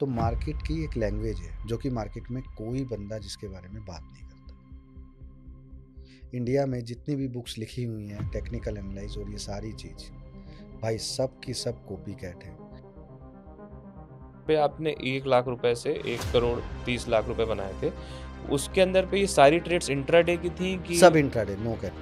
तो मार्केट की एक लैंग्वेज है जो कि मार्केट में कोई बंदा जिसके बारे में बात नहीं करता। इंडिया में जितनी भी बुक्स लिखी हुई हैं टेक्निकल एनालाइज और ये सारी चीज़, भाई सब की सब कॉपी कैट है। पे आपने 1 लाख रुपए से 1 करोड़ 30 लाख रुपए बनाए थे। उसके अंदर पे ये सारी ट्रेड्स इंट्राडे की थी कि सब इंट्राडे, नो कैप।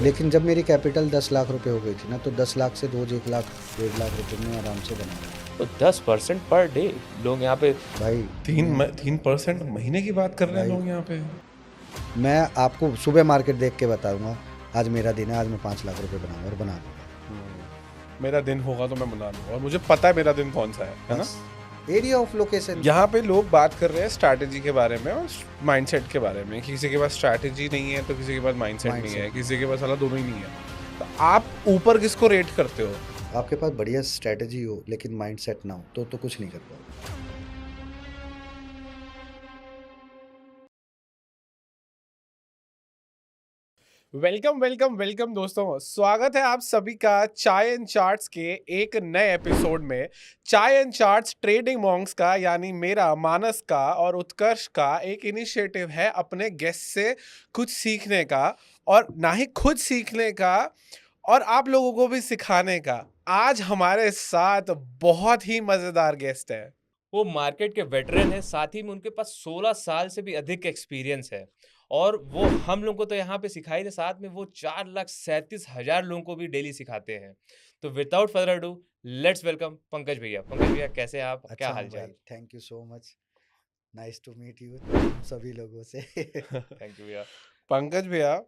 लेकिन जब मेरी कैपिटल 10 लाख रुपए हो गई थी ना, तो 10 लाख से रोज 1 लाख 1.5 लाख रुपए में आराम से बना रहा तो 10% पर डे लोग यहाँ पे। भाई। 3% महीने की बात कर रहे हैं भाई लोग यहाँ पे। मैं आपको सुबह मार्केट देख के बताऊंगा, आज मेरा दिन है, आज मैं 5 लाख रुपए बनाऊंगा और बना दूंगा। मेरा दिन होगा तो मैं बना लूंगा और मुझे पता है मेरा दिन कौन सा है ना। बस एरिया ऑफ लोकेशन। यहाँ पे लोग बात कर रहे हैं स्ट्रैटेजी के बारे में और माइंडसेट के बारे में। किसी के पास स्ट्रैटेजी नहीं है तो किसी के पास माइंडसेट नहीं है, Mindset। किसी के पास साला दोनों ही नहीं है। तो आप ऊपर किसको रेट करते हो? आपके पास बढ़िया स्ट्रेटजी हो लेकिन माइंडसेट ना हो तो कुछ नहीं कर पाओगे। वेलकम वेलकम वेलकम दोस्तों, स्वागत है आप सभी का चाय एंड चार्ट्स के एक नए एपिसोड में। चाय एंड चार्ट्स ट्रेडिंग मॉन्क्स का यानी मेरा, मानस का और उत्कर्ष का एक इनिशिएटिव है अपने गेस्ट से कुछ सीखने का, और ना ही खुद सीखने का और आप लोगों को भी सिखाने का। आज हमारे साथ बहुत ही मजेदार गेस्ट है। वो मार्केट के वेटरन है, साथ ही में उनके पास 16 साल से भी अधिक एक्सपीरियंस है। और वो हम लोगों को तो यहाँ पे सिखाई थे, साथ में वो 4,37,000 लोगों को भी डेली सिखाते हैं। तो without further do, let's welcome Pankaj भैया। पंकज भैया, कैसे हैं आप? क्या अच्छा हूँ भाई, हालचाल? Thank you so much. Nice to meet you सभी लोगों से। थैंक यू भैया। पंकज भैया,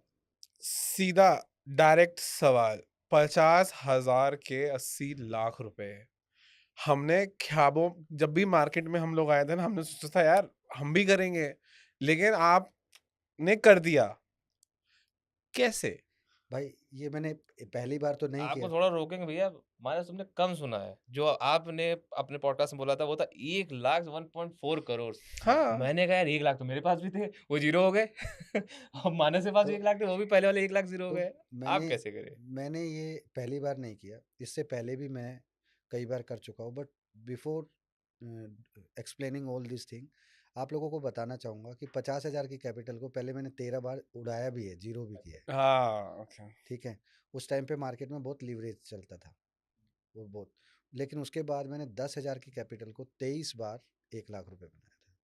सीधा डायरेक्ट सवाल। 50,000 के 80 लाख रुपए। हमने ख्वाबों, जब भी मार्केट में हम लोग आए थे ना, हमने सोचा था यार हम भी करेंगे, लेकिन आपने कर दिया। कैसे? भाई ये मैंने पहली बार तो नहीं आपको किया। थोड़ा रोकेंगे भैया, मैंने तुमने कम सुना है। जो आपने अपने पॉडकास्ट में बोला था वो था 1 लाख 1.4 करोड़। हाँ। मैंने कहा यार 1 लाख तो मेरे पास भी थे, वो जीरो हो गए। अब मानस के पास तो 1 लाख थे, वो भी पहले वाले 1 लाख जीरो हो तो गए। मैंने आप कैसे करे? मैंने ये पहली बार नहीं किया, इससे पहले भी मैं कई बार कर चुका हूँ। But before explaining all this thing, आप लोगों को बताना चाहूँगा कि 50,000 की कैपिटल को पहले मैंने 13 बार उड़ाया भी है, जीरो भी किया है। हाँ, ओके। ठीक है। उस टाइम पे मार्केट में बहुत लीवरेज चलता था, वो बहुत। लेकिन उसके बाद मैंने 10,000 की कैपिटल को 23 बार 1 लाख रुपए बनाया था।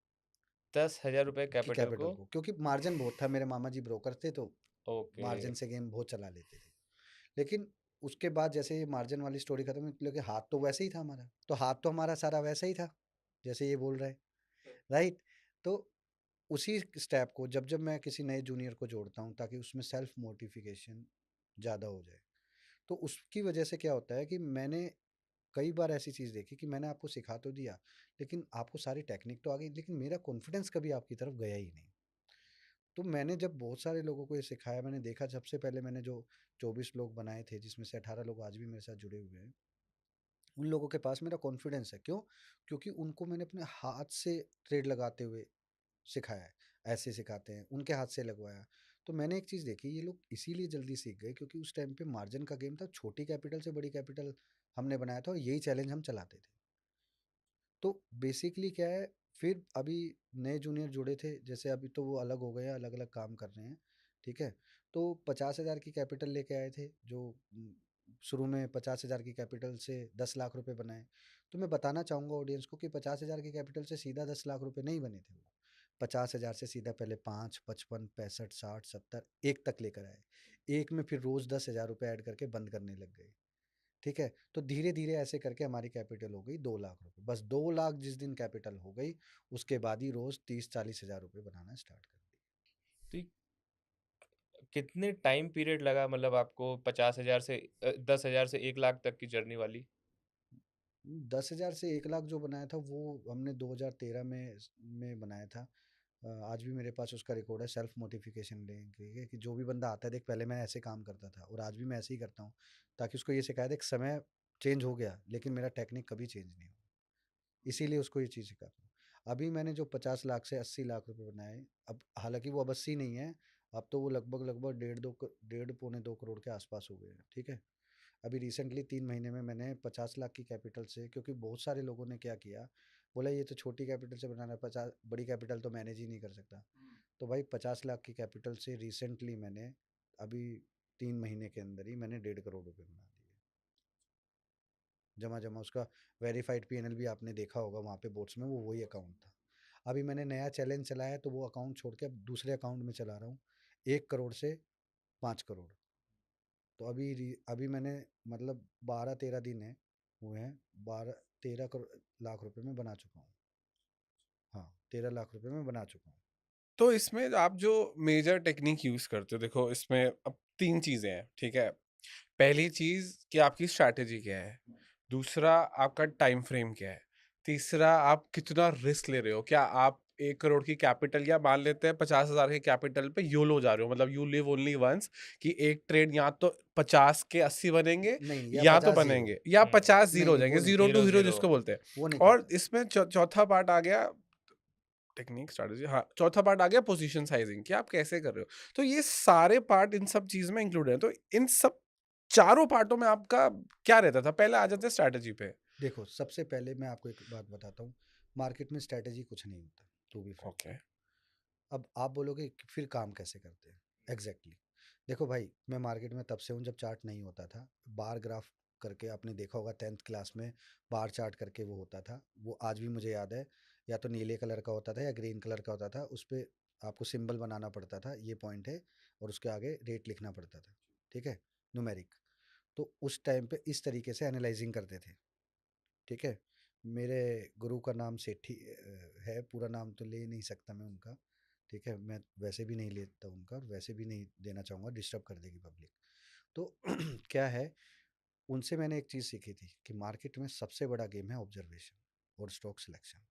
10,000 रुपए की कैपिटल कैपिटल को। को, क्योंकि मार्जिन बहुत था, मेरे मामा जी ब्रोकर थे तो ओके। मार्जिन से गेम बहुत चला लेते थे। लेकिन उसके बाद जैसे ये मार्जिन वाली स्टोरी खत्म हुई, लेकिन हाथ तो वैसे ही था हमारा, तो हाथ तो हमारा सारा वैसा ही था जैसे ये बोल रहे हैं, राइट। तो उसी स्टेप को जब जब मैं किसी नए जूनियर को जोड़ता हूँ ताकि उसमें सेल्फ मोटिफिकेशन ज़्यादा हो जाए, तो उसकी वजह से क्या होता है कि मैंने कई बार ऐसी चीज़ देखी कि मैंने आपको सिखा तो दिया, लेकिन आपको सारी टेक्निक तो आ गई, लेकिन मेरा कॉन्फिडेंस कभी आपकी तरफ गया ही नहीं। तो मैंने जब बहुत सारे लोगों को ये सिखाया, मैंने देखा सबसे पहले मैंने जो 24 लोग बनाए थे जिसमें से 18 लोग आज भी मेरे साथ जुड़े हुए हैं, उन लोगों के पास मेरा कॉन्फिडेंस है। क्यों? क्योंकि उनको मैंने अपने हाथ से ट्रेड लगाते हुए सिखाया है। ऐसे सिखाते हैं, उनके हाथ से लगवाया। तो मैंने एक चीज़ देखी, ये लोग इसीलिए जल्दी सीख गए क्योंकि उस टाइम पे मार्जिन का गेम था, छोटी कैपिटल से बड़ी कैपिटल हमने बनाया था और यही चैलेंज हम चलाते थे। तो बेसिकली क्या है, फिर अभी नए जूनियर जुड़े थे, जैसे अभी तो वो अलग हो गए हैं, अलग अलग काम कर रहे हैं। ठीक है। तो 50,000 की कैपिटल लेके आए थे, जो शुरू में 50,000 की कैपिटल से 10 लाख रुपए बनाए। तो मैं बताना चाहूँगा ऑडियंस को कि 50,000 की कैपिटल से सीधा 10 लाख रुपए नहीं बने थे वो। 50,000 से सीधा पहले 5, 55, 65, 60, 70, एक तक लेकर आए। एक में फिर रोज 10,000 रुपये ऐड करके बंद करने लग गए। ठीक है। तो धीरे धीरे ऐसे करके हमारी कैपिटल हो गई 2 लाख रुपए। बस 2 लाख जिस दिन कैपिटल हो गई, उसके बाद ही रोज 30-40 हजार रुपये बनाना स्टार्ट कर तो ये कितने टाइम पीरियड लगा, मतलब आपको 50,000 से 10,000 से 1 लाख तक की जर्नी वाली? दिए। 10,000 से 1 लाख जो बनाया था वो हमने 2013 में बनाया था। आज भी मेरे पास उसका रिकॉर्ड है, सेल्फ मोटिफिकेशन लेके कि जो भी बंदा आता है, देख पहले मैं ऐसे काम करता था और आज भी मैं ऐसे ही करता हूँ, ताकि उसको ये सिखाया, देख समय चेंज हो गया लेकिन मेरा टेक्निक कभी चेंज नहीं हुआ। इसीलिए उसको ये चीज़ सिखाता हूँ। अभी मैंने जो 50 लाख से 80 लाख रुपए बनाए, अब हालांकि वो अब 80 नहीं है, अब तो वो लगभग लगभग डेढ़ 2 डेढ़ पौने 2 करोड़ के आसपास हो गए हैं। ठीक है। अभी रिसेंटली 3 महीने में मैंने 50 लाख की कैपिटल से, क्योंकि बहुत सारे लोगों ने क्या किया, बोला ये तो छोटी कैपिटल से बनाना है, 50 बड़ी कैपिटल तो मैनेज ही नहीं कर सकता। तो भाई 50 लाख की कैपिटल से रिसेंटली मैंने अभी 3 महीने के अंदर ही मैंने 1.5 करोड़ रुपए बना दिए। जमा जमा उसका वेरीफाइड पीएनएल भी आपने देखा होगा वहाँ पे बोर्ड्स में, वो वही अकाउंट था। अभी मैंने नया चैलेंज चलाया है, तो वो अकाउंट छोड़ के अब दूसरे अकाउंट में चला रहा हूँ, 1 करोड़ से 5 करोड़। तो अभी मैंने मतलब 12-13 दिन है हुए हैं, 12-13 लाख रुपए में बना चुका हूँ। हाँ, 13 लाख रुपए में बना चुका हूँ। तो इसमें आप जो मेजर टेक्निक यूज करते हो, देखो इसमें अब 3 चीजें हैं, ठीक है। पहली चीज कि आपकी स्ट्रैटेजी क्या है, दूसरा आपका टाइम फ्रेम क्या है, तीसरा आप कितना रिस्क ले रहे हो। क्या आप 1 करोड़ की कैपिटल, या मान लेते हैं 50,000 के कैपिटल पे योलो जा रहे हो, मतलब यू लिव ओनली वंस, कि एक ट्रेड या तो 50 के 80 बनेंगे, नहीं, या या तो 50-0। बनेंगे, या 50 नहीं जीरो हो नहीं, जाएंगे, वो नहीं जीरो करता, टू जीरो हीरो जीरो जिसको बोलते हैं। वो नहीं और करता। इसमें चौथा पार्ट आ गया टेक्निक स्ट्रैटेजी, हाँ चौथा पार्ट आ गया पोजीशन साइजिंग, कि आप कैसे कर रहे हो। तो ये सारे पार्ट इन सब चीज में इंक्लूड है। तो इन सब चारों पार्टों में आपका क्या रहता था? पहले आ जाते हैं स्ट्रैटेजी पे। देखो, सबसे पहले मैं आपको एक बात बताता हूँ, मार्केट में स्ट्रैटेजी कुछ नहीं होता, टू बी फ्रैंक। ओके। अब आप बोलोगे कि फिर काम कैसे करते हैं, एग्जैक्टली देखो भाई, मैं मार्केट में तब से हूँ जब चार्ट नहीं होता था। बार ग्राफ करके आपने देखा होगा 10th क्लास में, बार चार्ट करके वो होता था, वो आज भी मुझे याद है। या तो नीले कलर का होता था या ग्रीन कलर का होता था, उस पर आपको सिंबल बनाना पड़ता था, ये पॉइंट है, और उसके आगे रेट लिखना पड़ता था, ठीक है, न्यूमेरिक। तो उस टाइम पे इस तरीके से एनालाइजिंग करते थे, ठीक है। मेरे गुरु का नाम सेठी है, पूरा नाम तो ले नहीं सकता मैं उनका, ठीक है, मैं वैसे भी नहीं लेता उनका, और वैसे भी नहीं देना चाहूँगा, डिस्टर्ब कर देगी पब्लिक। तो क्या है, उनसे मैंने एक चीज़ सीखी थी कि मार्केट में सबसे बड़ा गेम है ऑब्जर्वेशन और स्टॉक सिलेक्शन।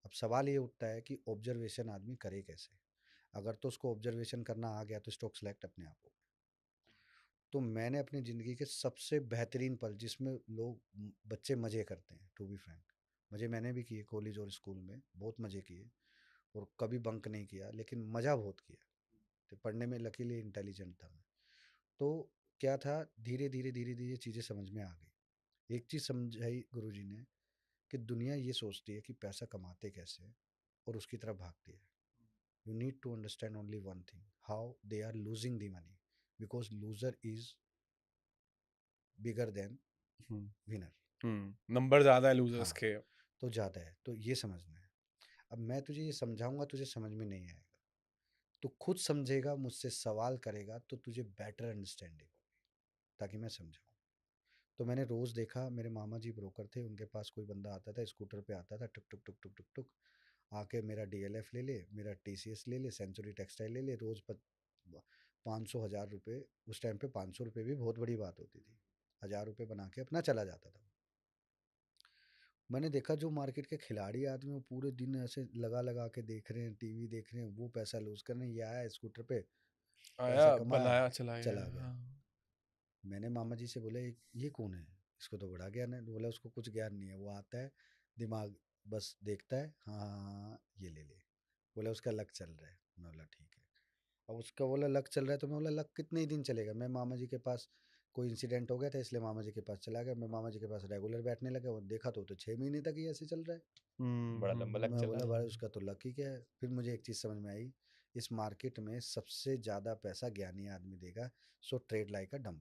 अब सवाल ये उठता है कि ऑब्जर्वेशन आदमी करे कैसे। अगर तो उसको ऑब्जर्वेशन करना आ गया तो स्टॉक सेलेक्ट अपने आप हो। तो मैंने अपनी ज़िंदगी के सबसे बेहतरीन पल, जिसमें बच्चे मज़े करते हैं, टू बी फ्रैंक, मज़े मैंने भी किए कॉलेज और स्कूल में, बहुत मज़े किए, और कभी बंक नहीं किया, लेकिन मज़ा बहुत किया। तो पढ़ने में लकीली इंटेलिजेंट था मैं। तो क्या था, धीरे धीरे धीरे धीरे चीज़ें समझ में आ गई। एक चीज़ समझाई गुरुजी ने, कि दुनिया ये सोचती है कि पैसा कमाते कैसे हैं, और उसकी तरफ भागती है। You need to understand only one thing, how they are losing the money, because loser is bigger than winner. Number ज्यादा है लूजर्स हाँ, के। तो ज़्यादा है, तो ये समझना है। अब मैं तुझे ये समझाऊंगा, तुझे समझ में नहीं आएगा, तू खुद समझेगा, मुझसे सवाल करेगा तो तुझे बेटर अंडरस्टैंडिंग होगी, ताकि मैं समझाऊँ। तो मैंने रोज़ देखा, मेरे मामा जी ब्रोकर थे, उनके पास कोई बंदा आता था, स्कूटर पे आता था, टुक टुक टुक टुक टुक टुक, आके मेरा डीएलएफ ले ले, मेरा टीसीएस ले ले, सेंचुरी टेक्सटाइल ले ले, रोज़ 500 1000 रुपये। उस टाइम पे 500 रुपये भी बहुत बड़ी बात होती थी। 1000 रुपये बना के अपना चला जाता था। मैंने देखा जो मार्केट के खिलाड़ी आदमी, वो पूरे दिन ऐसे लगा लगा के देख रहे हैं, टीवी देख रहे हैं, वो पैसा लूज कर रहे हैं, ये आया स्कूटर पे, आया, पैसा कमाया, बनाया, चलाया, चला गया। हाँ। मैंने मामा जी से बोला, ये कौन है, इसको तो बड़ा ज्ञान है। बोला उसको कुछ ज्ञान नहीं है, वो आता है, दिमाग बस देखता है, हाँ हाँ हाँ हाँ, ये ले ले। बोला उसका लक चल रहा है। मैं बोला ठीक है। अब उसका बोला लक चल रहा है, तो मैं बोला लक कितने ही दिन चलेगा। मैं मामा जी के पास, कोई इंसिडेंट हो गया था इसलिए मामा जी के पास चला गया। मैं मामा जी के पास रेगुलर बैठने लगा, वो देखा तो 6 महीने तक ही ऐसे चल रहा है। बड़ा लंबा लग मैं चला। बोला भाई उसका तो लक ही क्या है। फिर मुझे एक चीज़ समझ में आई, इस मार्केट में सबसे ज़्यादा पैसा ज्ञानी आदमी देगा। सो ट्रेड लाइक अ डम।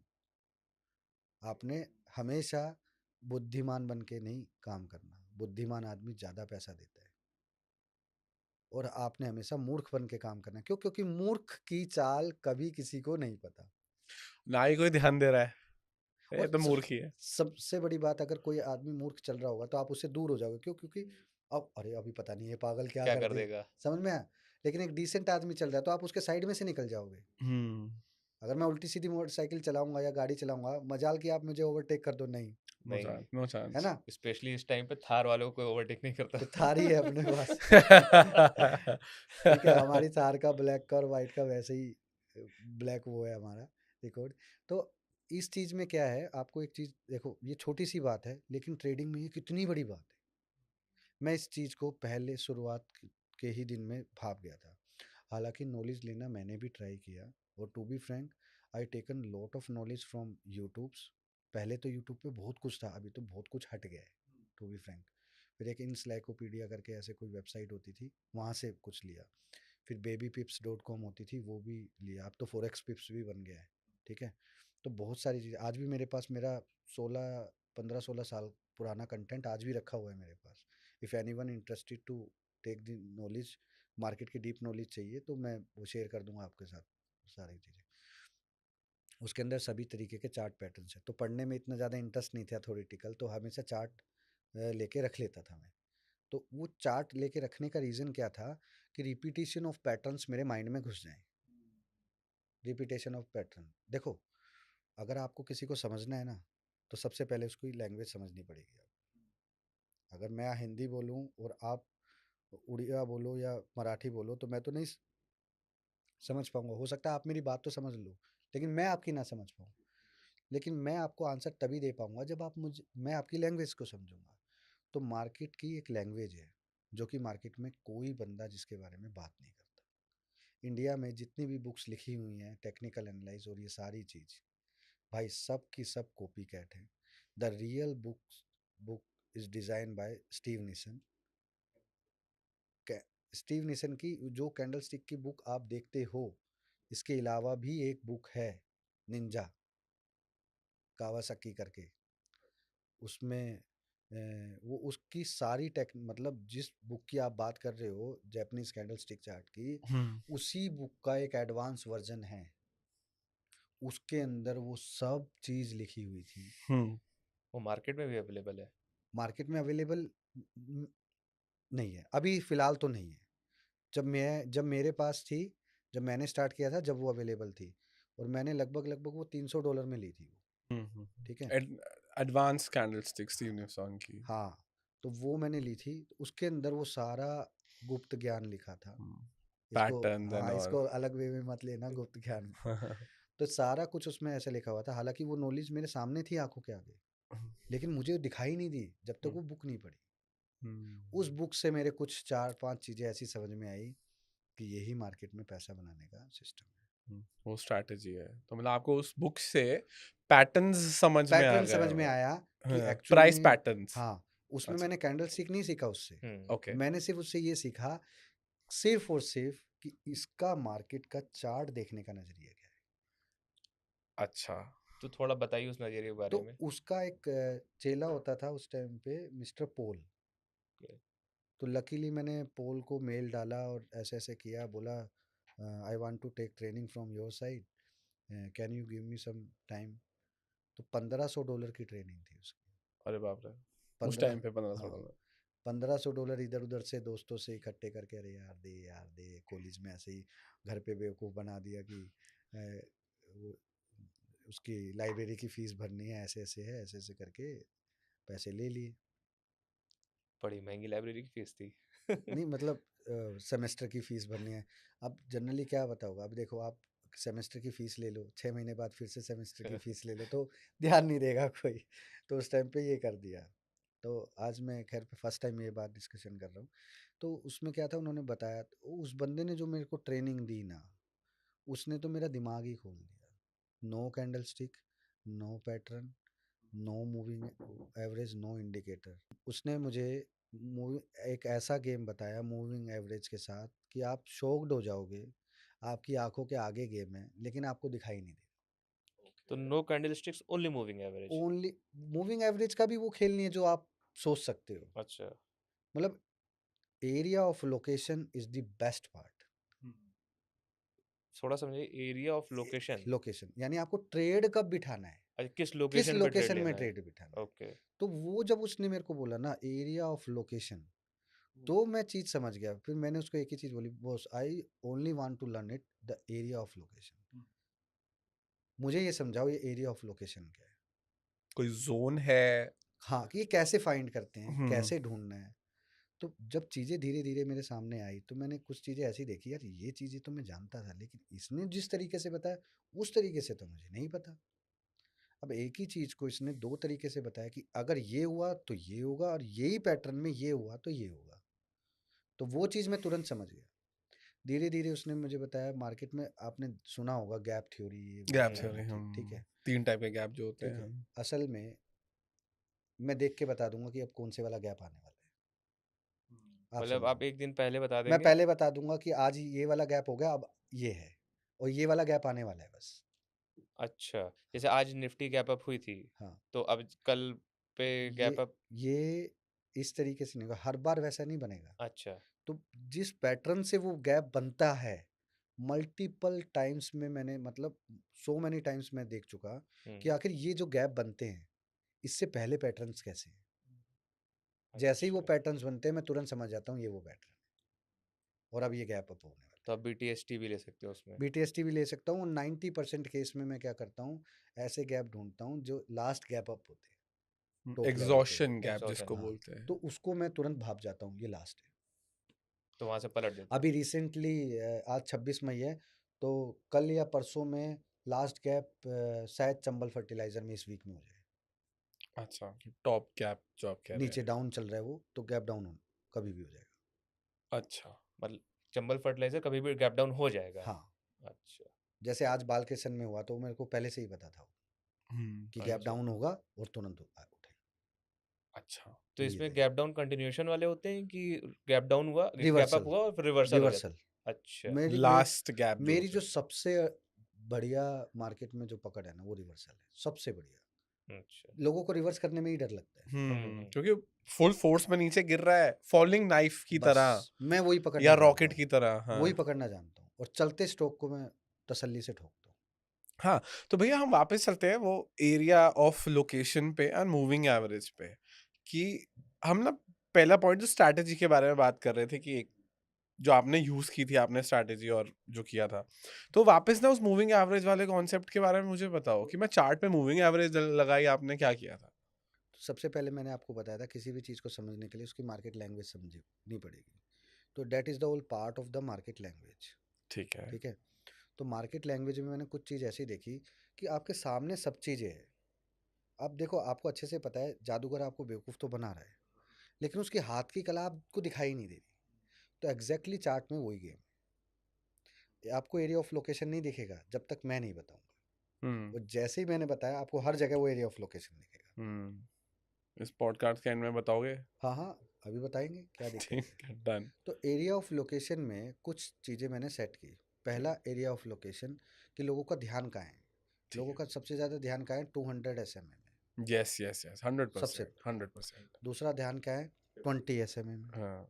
आपने हमेशा बुद्धिमान बन के नहीं काम करना, बुद्धिमान आदमी ज़्यादा पैसा देता है। और आपने हमेशा मूर्ख बन के काम करना है। क्यों? क्योंकि मूर्ख की चाल कभी किसी को नहीं पता। ना ही कोई ध्यान दे रहा है, ये और तो मूर्ख ही है। सबसे बड़ी बात, अगर कोई आदमी मूर्ख चल रहा होगा तो आप उससे दूर हो जाओगे। क्यों? क्योंकि अब अरे अभी पता नहीं ये पागल क्या क्या कर कर दे, देगा। समझ में आया। लेकिन एक डिसेंट आदमी चल रहा है तो आप उसके साइड में से निकल जाओगे। हम्म। अगर मैं उल्टी सीधी मोटरसाइकिल चलाऊंगा या गाड़ी चलाऊंगा, मजाल की आप मुझे ओवरटेक कर दो, नहीं, नो नहीं, चांस, नो है चांस। ना। स्पेशली इस टाइम पे थार वालों को कोई ओवरटेक नहीं करता। तो थार ही है अपने पास। ठीक है, हमारी थार का ब्लैक का और वाइट का वैसे ही ब्लैक वो है हमारा रिकॉर्ड। तो इस चीज़ में क्या है, आपको एक चीज़ देखो, ये छोटी सी बात है लेकिन ट्रेडिंग में ये कितनी बड़ी बात है। मैं इस चीज़ को पहले शुरुआत के ही दिन में भाप गया था। हालांकि नॉलेज लेना मैंने भी ट्राई किया, और to be frank, I taken lot of knowledge from YouTubes, पहले तो यूट्यूब पे बहुत कुछ था, अभी तो बहुत कुछ हट गया है, टू बी फ्रैंक। फिर एक इंसाइक्लोपीडिया करके ऐसे कोई वेबसाइट होती थी, वहाँ से कुछ लिया। फिर babypips.com होती थी, वो भी लिया। अब तो forex pips भी बन गया है, ठीक है। तो बहुत सारी चीज़ें आज भी मेरे पास, मेरा 15-16 साल पुराना कंटेंट आज भी रखा हुआ है मेरे पास। If anyone interested to take the knowledge, market की डीप नॉलेज चाहिए, तो मैं वो शेयर कर दूंगा आपके साथ सारी चीज़ें। उसके अंदर सभी तरीके के चार्ट पैटर्न्स हैं। तो पढ़ने में इतना ज़्यादा इंटरेस्ट नहीं था थ्योरेटिकल, तो हमेशा चार्ट लेके रख लेता था मैं। तो वो चार्ट लेके रखने का रीज़न क्या था कि रिपीटिशन ऑफ पैटर्न्स मेरे माइंड में घुस जाएं। रिपीटेशन ऑफ पैटर्न, देखो, अगर आपको किसी को समझना है ना, तो सबसे पहले उसकी लैंग्वेज समझनी पड़ेगी आपको। अगर मैं हिंदी बोलूं और आप उड़िया बोलो या मराठी बोलो, तो मैं तो नहीं समझ पाऊंगा। हो सकता है आप मेरी बात तो समझ लो, लेकिन मैं आपकी ना समझ पाऊँ। लेकिन मैं आपको आंसर तभी दे पाऊंगा जब मैं आपकी लैंग्वेज को समझूंगा। तो मार्केट की एक लैंग्वेज है, जो कि मार्केट में कोई बंदा जिसके बारे में बात नहीं करता। इंडिया में जितनी भी बुक्स लिखी हुई हैं, टेक्निकल एनालाइज और ये सारी चीज़, भाई सब की सब कॉपी कैट है। The real book is design by Steve Nison. Steve Nison की जो कैंडल स्टिक की बुक आप देखते हो, इसके अलावा भी एक बुक है, निंजा कावासाकी करके। उसमें वो उसकी सारी टेक, मतलब जिस बुक की आप बात कर रहे हो, जैपनीज कैंडल स्टिक चार्ट की, उसी बुक का एक एडवांस वर्जन है। उसके अंदर वो सब चीज़ लिखी हुई थी। वो मार्केट में भी अवेलेबल है? मार्केट में अवेलेबल नहीं है अभी फ़िलहाल, तो नहीं है। जब मेरे पास थी, जब मैंने स्टार्ट किया था, जब वो अवेलेबल थी, और मैंने लगभग वो $300 में ली थी वो, ठीक है। एडवांस कैंडलस्टिक स्टीव निसन की। हाँ, तो वो मैंने ली थी। तो उसके अंदर वो सारा गुप्त ज्ञान लिखा था। इसको, पैटर्न्स एंड हाँ, ऑल। इसको अलग वे में मत लेना गुप्त ज्ञान। तो सारा कुछ उसमें ऐसे लिखा हुआ था। हालांकि वो नॉलेज मेरे सामने थी, आंखों के आगे, लेकिन मुझे दिखाई नहीं दी जब तक वो बुक नहीं पढ़ी। उस बुक से मेरे कुछ 4-5 चीज़ें ऐसी समझ में आई कि यही मार्केट में पैसा बनाने का सिस्टम है। वो स्ट्रैटेजी है। तो मतलब आपको उस बुक से पैटर्न्स समझ में आ पैटर्न गए समझ में होगा। आया कि हाँ, एक्चुअल प्राइस में, पैटर्न्स। हाँ, उसमें अच्छा। मैंने कैंडल स्टिक नहीं सीखा उससे। ओके। मैंने सिर्फ उससे ये सीखा, सिर्फ और सिर्फ, कि इसका मार्केट का चार्ट देखने का नजरिया क्या है। अच्छा। तो थोड़ा बताइए उस नज़रिए के तो बारे में। उसका एक चेला होता था उस टाइम पे, मिस्टर पोल। Okay. तो लकीली मैंने पोल को मेल डाला और ऐसे ऐसे किया, बोला I want to take training from your side, can you give me some time. तो $1500 की ट्रेनिंग थी उसकी। अरे बाप रे। उस 15, टाइम पे 1500 हाँ, डॉलर $1500 इधर उधर से दोस्तों से इकट्ठे करके, अरे यार दे, कॉलेज में ऐसे ही घर पे बेवकूफ़ बना दिया कि वो उसकी लाइब्रेरी की फ़ीस भरनी है, ऐसे ऐसे है, ऐसे ऐसे करके पैसे ले लिए। बड़ी महंगी लाइब्रेरी की फीस थी। नहीं मतलब सेमेस्टर की फ़ीस भरनी है। अब जनरली क्या बताओगे, अब देखो, आप सेमेस्टर की फ़ीस ले लो, 6 महीने बाद फिर से सेमेस्टर की फ़ीस ले लो, तो ध्यान नहीं देगा कोई। तो उस टाइम पे ये कर दिया। तो आज मैं खैर फर्स्ट टाइम ये बात डिस्कशन कर रहा हूँ। तो उसमें क्या था, उन्होंने बताया, तो उस बंदे ने जो मेरे को ट्रेनिंग दी ना, उसने तो मेरा दिमाग ही खोल दिया। No candlestick, no pattern, no moving average, no indicator. उसने मुझे एक ऐसा गेम बताया मूविंग एवरेज के साथ कि आप शॉक्ड हो जाओगे। आपकी आंखों के आगे गेम है, लेकिन आपको दिखाई नहीं देगा। तो no candlesticks, only moving average? Only moving average का भी वो खेल नहीं है जो आप सोच सकते हो। अच्छा। मतलब area of location is the best part. थोड़ा समझिए, एरिया ऑफ लोकेशन। लोकेशन यानी आपको ट्रेड कब बिठाना है, अच्छा, किस किस लोकेशन पे ट्रेड लोकेशन में लेना है? ट्रेड बिठाना है। ओके। तो वो जब उसने मेरे को बोला ना एरिया ऑफ लोकेशन, तो मैं चीज़ समझ गया। फिर मैंने उसको एक ही चीज़ बोली, boss I only want to learn it the area of location. मुझे ये समझाओ, ये एरिया ऑफ लोकेशन क्या है। कोई जोन है? हाँ, कि ये कैसे फाइंड करते हैं, हम्म कैसे ढूंढना है। तो जब चीज़ें धीरे धीरे मेरे सामने आई, तो मैंने कुछ चीज़ें ऐसी देखी, यार ये चीज़ें तो मैं जानता था, लेकिन इसने जिस तरीके से बताया, उस तरीके से तो मुझे नहीं पता। अब एक ही चीज़ को इसने दो तरीके से बताया कि अगर ये हुआ तो ये होगा, और यही पैटर्न में ये हुआ तो ये होगा। तो वो चीज़ मैं तुरंत समझ गया। धीरे धीरे उसने मुझे बताया, मार्केट में आपने सुना होगा गैप थ्योरी, ये वो गैप हम्म। फलाना थ्योरी। चीज़, ठीक है। 3 टाइप के गैप जो होते ठीक है, हैं। असल में मैं देख के बता दूंगा कि अब कौन से वाला गैप आने वाला है। आप मतलब समझो, आप एक दिन पहले बता मैं देंगे? पहले बता दूंगा कि आज ये वाला गैप हो गया, अब ये है, और ये वाला गैप आने वाला है बस। अच्छा, जैसे आज निफ्टी गैप अप हुई थी, हाँ, तो अब कल पे गैप अप। ये इस तरीके से नहीं होगा, हर बार वैसा नहीं बनेगा। अच्छा, तो जिस पैटर्न से वो गैप बनता है, मल्टीपल टाइम्स में मैंने, मतलब सो मैनी टाइम्स मैं देख चुका कि आखिर ये जो गैप बनते हैं, इससे पहले पैटर्न्स कैसे हैं। जैसे ही वो अच्छा। पैटर्न्स बनते हैं, मैं तुरंत समझ जाता हूँ ये वो पैटर्न है, और अब ये गैप अप होने वाला है। तो आप BTST भी ले सकते हो उसमें। BTST भी ले सकता हूँ। 90% केस में मैं क्या करता हूँ, ऐसे गैप ढूंढता हूँ जो लास्ट गैप अप होते हैं, टॉप लेवल पे, एग्जॉशन गैप Exhaustion, जिसको हाँ, बोलते हैं। तो उसको मैं तुरंत भाप जाता हूँ, ये लास्ट है। तो वहाँ से पलट देते हो। अभी रिसेंटली आज 26 मई है, तो कल या परसों में लास्ट गैप शायद चंबल फर्टिलाइजर में इस वीक में हो जाए। अच्छा, टॉप गैप जो आप कह रहे नीचे हैं। डाउन चल रहा है वो, तो गैप डाउन कभी भी हो जाएगा। अच्छा, मतलब चंबल फर्टिलाइजर कभी भी गैप डाउन हो जाएगा। हाँ, अच्छा, जैसे आज बालकृष्ण में हुआ, तो मेरे को पहले से ही पता था कि गैप अच्छा। डाउन होगा और तुरंत उठे। अच्छा, तो ये इसमें है गैप डाउन कंटिन्यूएशन वाले होते हैं कि गैप डाउन हुआ, गैप अप रिवर्सल, हुआ और फिर रिवर्सल हो जाता रिवर्सल। है? अच्छा, लास्ट गैप जो मेरी होता जो है। सबसे बढ़िया मार्केट में जो पकड़ है ना, वो रिवर्सल है, सबसे बढ़िया। अच्छा। लोगों को रिवर्स करने में ही डर लगता है, क्योंकि फुल फोर्स में नीचे गिर रहा है, फॉलिंग नाइफ की बस तरह मैं वही पकड़ना या जानता रॉकेट हूँ, की तरह। हाँ वही पकड़ना जानता हूँ, और चलते स्टॉक को मैं तसल्ली से ठोकता हूँ। हाँ, तो भैया हम वापस चलते हैं वो एरिया ऑफ लोकेशन पे एंड मूविंग एवरेज पे, कि हम ना पहला पॉइंट जो स्ट्रैटेजी के बारे में बात कर रहे थे कि एक जो आपने यूज की थी आपने स्ट्रैटेजी और जो किया था, तो वापस ना उस मूविंग एवरेज वाले कॉन्सेप्ट के बारे में मुझे बताओ कि मैं चार्ट पे मूविंग एवरेज लगाई, आपने क्या किया था? तो सबसे पहले मैंने आपको बताया था, किसी भी चीज़ को समझने के लिए उसकी मार्केट लैंग्वेज समझनी पड़ेगी, तो that is the whole part of the market language. ठीक है। ठीक है, तो मार्केट लैंग्वेज में मैंने कुछ चीज़ ऐसी देखी कि आपके सामने सब चीज़ें हैं। अब देखो, आपको अच्छे से पता है जादूगर आपको बेवकूफ़ तो बना रहा है, लेकिन उसके हाथ की कला आपको दिखाई नहीं दे रही। तो एग्जैक्टली चार्ट में वही गेम है। आपको एरिया ऑफ लोकेशन नहीं दिखेगा जब तक मैं नहीं बताऊंगा, और जैसे ही मैंने बताया, आपको हर जगह वो एरिया ऑफ लोकेशन दिखेगा। इस पॉडकास्ट के एंड में बताओगे? हाँ हाँ, अभी बताएंगे, क्या दिक्कत है। ठीक है, डन। तो एरिया ऑफ लोकेशन में कुछ चीज़ें मैंने सेट की। पहला एरिया ऑफ लोकेशन कि लोगों का ध्यान कहाँ है। लोगों का सबसे ज़्यादा ध्यान कहाँ है, 200 SMA में, यस यस यस, सबसे। 100%, 100%। दूसरा ध्यान क्या है, 20 SMA में। हाँ,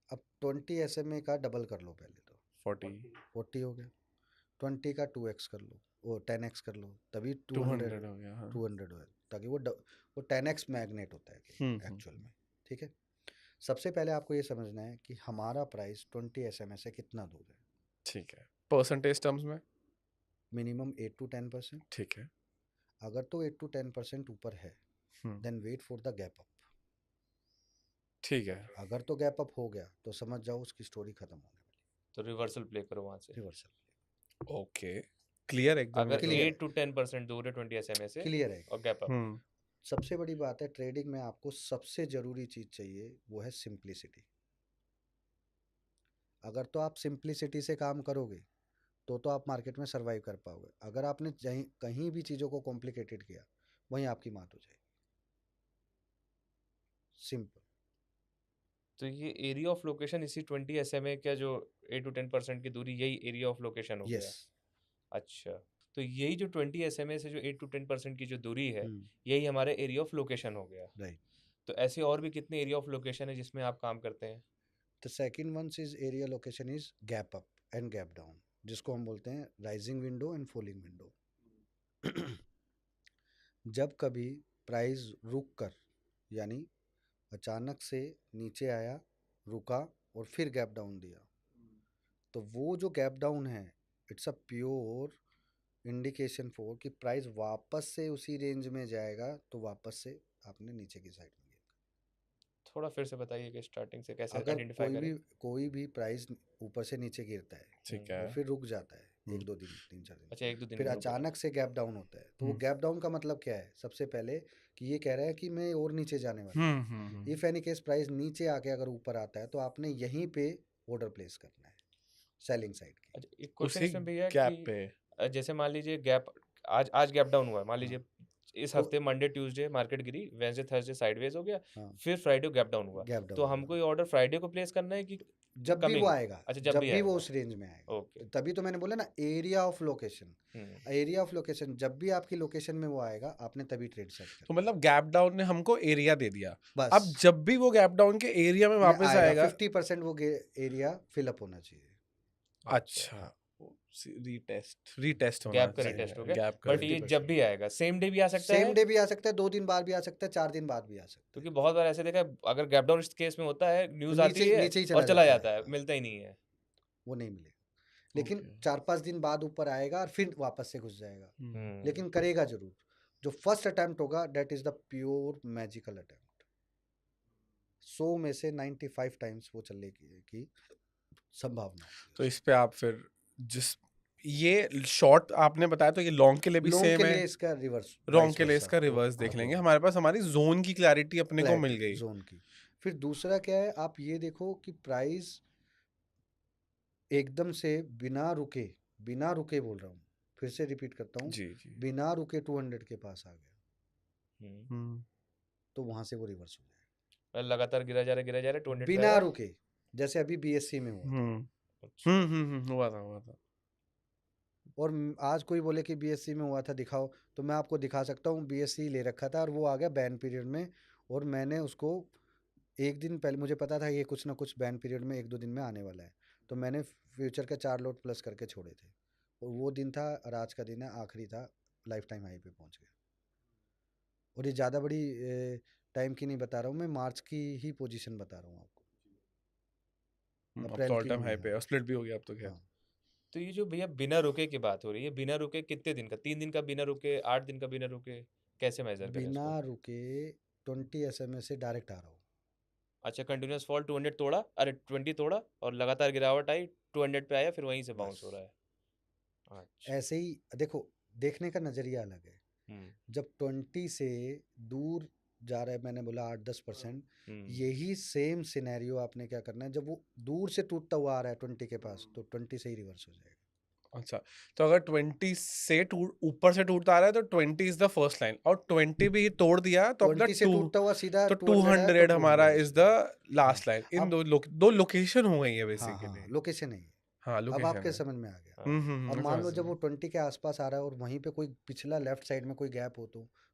अब 20 SMA का डबल कर लो पहले, तो 40, 40 हो गया। 20 का 2x कर लो, वो 10x कर लो, तभी 200 200 हो गया। हाँ। 200 हो, ताकि वो 10x मैग्नेट होता है एक्चुअल में। ठीक है, सबसे पहले आपको ये समझना है कि हमारा प्राइस 20 SMA से कितना दूर है। ठीक है, परसेंटेज टर्म्स में? Minimum 8 to 10%। ठीक है। अगर तो 8 to 10% ऊपर है, then wait for the gap up. ठीक है। अगर तो गैप अप हो गया, तो समझ जाओ उसकी स्टोरी खत्म होने वाली, तो रिवर्सल प्ले करो वहाँ से। रिवर्सल। ओके, क्लियर एकदम अगर Clear 8 to 10% दूर है 20 SMA से क्लियर है। और गैप अप। सबसे बड़ी बात है ट्रेडिंग में, आपको सबसे जरूरी चीज चाहिए, वो है सिंप्लिसिटी। अगर तो आप सिंप्लिसिटी से काम करोगे, तो आप मार्केट में सरवाइव कर पाओगे। अगर आपने कहीं भी चीज़ों को कॉम्प्लिकेटेड किया, वहीं आपकी मात हो जाएगी। सिंपल। तो ये एरिया ऑफ लोकेशन इसी 20 SMA का जो 8 to 10% की दूरी, यही एरिया ऑफ लोकेशन हो यस। गया। अच्छा, तो यही जो 20 SMA से जो 8 to 10% की जो दूरी है, हम्म, यही हमारा एरिया ऑफ लोकेशन हो गया। राइट। तो ऐसे और भी कितने एरिया ऑफ लोकेशन है जिसमें आप काम करते हैं? The second one is area location is gap up and gap down, जिसको हम बोलते हैं rising window and falling window. जब कभी प्राइस रुक कर, यानी अचानक से नीचे आया, रुका और फिर गैप डाउन दिया, तो वो जो गैप डाउन है, it's a pure indication for कि प्राइस वापस से उसी रेंज में जाएगा, तो वापस से आपने नीचे की साइड में गिरना। थोड़ा फिर से बताइए कि स्टार्टिंग से कैसे अगर आइडेंटिफाई करें। कोई भी प्राइस ऊपर से नीचे गिरता है, ठीक और है। फिर रुक जाता है 1-2 दिन, 3-4 दिन, अच्छा, 1-2 दिन फिर में रुक गया। अचानक से गैप डाउन होता है, तो वो गैप डाउन का मतलब क्या है? सबसे पहले कि ये कह रहा है कि मैं और नीचे जाने वाला हूँ। इफ एनी केस प्राइस नीचे आके अगर ऊपर आता है, तो आपने यहीं पे ऑर्डर प्लेस करना है सेलिंग साइड की। अच्छा, एक क्वेश्चन उसी इसमें भैया गैप कि पे। जैसे मान लीजिए गैप आज गैप डाउन हुआ है, मान हाँ, लीजिए इस तो हफ्ते मंडे ट्यूसडे मार्केट गिरी, वेडनेसडे थर्सडे साइडवेज हो गया, हाँ, फिर फ्राइडे को गैप डाउन हुआ, गैप तो डाउन हमको हुआ। ये ऑर्डर फ्राइडे को प्लेस करना है कि जब भी वो कमिंग? आएगा, अच्छा, जब जब भी भी वो आएगा। उस रेंज में आएगा, ओके। तभी तो मैंने बोला ना area of location. Area of location, जब भी आपकी लोकेशन में वो आएगा, आपने तभी ट्रेड सेट तो करना मतलब गैप डाउन ने हमको एरिया दे दिया, बस। अब जब भी वो गैप डाउन के एरिया में में वापस आएगा 50% वो एरिया फिलअप होना चाहिए। अच्छा रीटेस्ट होना गैप का चाहिए, रिटेस्ट हो गया, गैप का बट ये 50%। जब भी आएगा सेम डे भी आ सकता सेम है, डे भी आ सकता है, 2 दिन बाद भी आ सकता है, 4 दिन बाद भी आ सकता है। क्योंकि बहुत बार ऐसे देखा है, अगर गैप डाउन इस केस में होता है, तो न्यूज आती है नीचे ही और चला जाता है, हाँ, मिलता ही नहीं है। वो नहीं मिलेगा, लेकिन ओके। 4-5 दिन बाद ऊपर आएगा और फिर वापस से घुस जाएगा, हम्म, लेकिन करेगा जरूर। जो फर्स्ट अटेम्प्ट होगा that is the pure magical attempt. 100 में से 95 टाइम्स वो चलने की संभावना होती है। तो इस पे आप फिर जिस ये शॉर्ट आपने बताया, तो ये लॉन्ग के लिए भी लॉन्ग सेम के है, लिए इसका रिवर्स, लॉन्ग के लिए इसका रिवर्स देख लेंगे, हमारे पास हमारी जोन की क्लैरिटी अपने को मिल गई। जोन की। फिर दूसरा क्या है, आप ये देखो कि प्राइस एकदम से बिना रुके बोल रहा हूँ, फिर से रिपीट करता हूँ, जी जी। बिना रुके 200 के पास आ गया, हम्म, तो वहां से वो रिवर्स हो जाएगा। लगातार गिरा जा रहा है 200 पे बिना आएगा। रुके, जैसे अभी बीएससी में हुआ था। अच्छा, हुआ था। और आज कोई बोले कि बीएससी में हुआ था दिखाओ, तो मैं आपको दिखा सकता हूँ, बीएससी ले रखा था और वो आ गया बैन पीरियड में, और मैंने उसको एक दिन पहले, मुझे पता था ये कुछ ना कुछ बैन पीरियड में 1-2 दिन में आने वाला है, तो मैंने फ्यूचर का 4 लॉट प्लस करके छोड़े थे, और वो दिन था, और आज का दिन है, आखिरी था, लाइफ टाइम हाई पे पहुंच गया। और ये ज़्यादा बड़ी टाइम की नहीं बता रहा हूँ मैं, मार्च की ही पोजीशन बता रहा हूँ आपको, अब अप्रैल तो ऑल की टाइम नहीं हाई है। पे स्प्लिट भी हो गया अब तो। खैर हाँ, तो ये जो भैया बिना रुके की बात हो रही है, बिना रुके कितने दिन का? 3 दिन का बिना रुके, 8 दिन का बिना रुके, कैसे मेजर करें बिना इसको? रुके 20 SMA से डायरेक्ट आ रहा हूँ। अच्छा, कंटिन्यूअस फॉल 200 तोड़ा, अरे 20 तोड़ा और लगातार गिरावट आई, 200 पे आया, फिर वहीं से बाउंस हो बस रहा है। अच्छा। ऐसे ही देखो, देखने का नज़रिया अलग है। जब 20 से दूर जा रहा है, मैंने बोला 8-10%, यही सेम सिनेरियो आपने क्या करना है, जब वो दूर से टूटता हुआ आ रहा है 20 के पास, तो 20 से ही रिवर्स हो जाएगा। अच्छा, तो अगर 20 से ऊपर से टूटता आ रहा है तो 20 इज द फर्स्ट लाइन, और 20 भी तोड़ दिया तो अपना 20 से टूटता हुआ सीधा तो 200 है, तो 200 हमारा 200 इज द सीधा। Last line. इन अब दो लोकेशन हो गई है हाँ बेसिकली। लोकेशन है ये। हाँ, अब लोकेशन आपके है। समझ में आ गया। अब मैं मान लो समझ जब वो गया। 20 के आसपास आ रहा है और वहीं पे कोई पिछला लेफ्ट साइड में कोई गैप हो,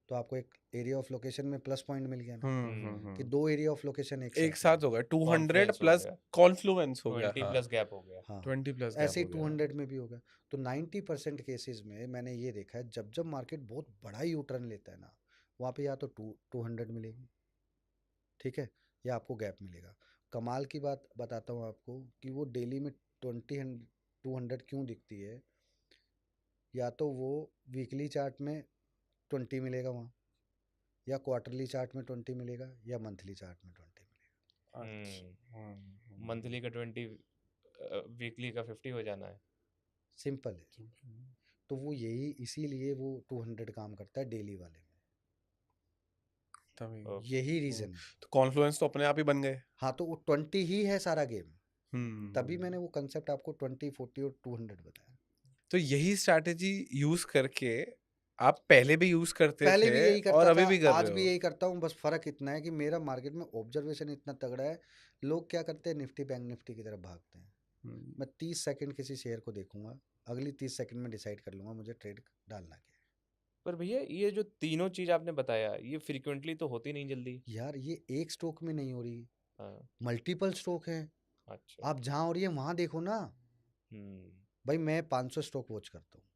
तो आपको एक एरिया ऑफ लोकेशन में प्लस पॉइंट मिल गया ना, कि 2 एरिया ऑफ लोकेशन एक साथ हो गया, 200 कॉन्फ्लुएंस हो प्लस गया, कॉन्फ्लुएंस हो गया। 20 प्लस गैप हो गया। हाँ 20 प्लस ऐसे गैप ही हो गया। 200 में भी होगा। तो 90% केसेस में मैंने ये देखा है, जब जब मार्केट बहुत बड़ा यू टर्न लेता है ना, वहाँ पे या तो 200 मिलेगी, ठीक है, या आपको गैप मिलेगा। कमाल की बात बताता हूँ आपको कि वो डेली में 200 क्यों दिखती है, या तो वो वीकली चार्ट में 20 मिलेगा वहाँ, या क्वार्टरली चार्ट में 20 मिलेगा, या मंथली चार्ट में 20 मिलेगा। मंथली का 20, वीकली का 50 हो जाना है। सिंपल है। तो वो यही इसीलिए वो 200 काम करता है डेली वाले में, यही रीजन है। तो कॉन्फ्लुएंस तो अपने आप ही बन गए। हाँ, तो वो 20 ही है सारा गेम, तभी मैंने वो कंसेप्ट आपको 20, 40 और 200 बताया। तो यही स्ट्रैटेजी यूज करके आप पहले भी यूज करते पहले भी थे यही और करता अभी था, भी कर आज रहे भी हो। यही करता हूँ, बस फर्क इतना है कि मेरा मार्केट में ऑब्जर्वेशन इतना तगड़ा है। लोग क्या करते हैं, निफ्टी बैंक निफ्टी की तरफ भागते हैं। मैं 30 सेकंड किसी शेयर को देखूंगा, अगली 30 सेकंड में डिसाइड कर लूंगा मुझे ट्रेड डालना क्या है। पर भैया ये जो तीनों चीज आपने बताया, ये फ्रीक्वेंटली तो होती नहीं जल्दी। यार ये एक स्टॉक में नहीं हो रही, हाँ, मल्टीपल स्टॉक है। अच्छा। आप जहाँ हो रही है वहां देखो ना। भाई मैं 500 स्टॉक वॉच करता हूँ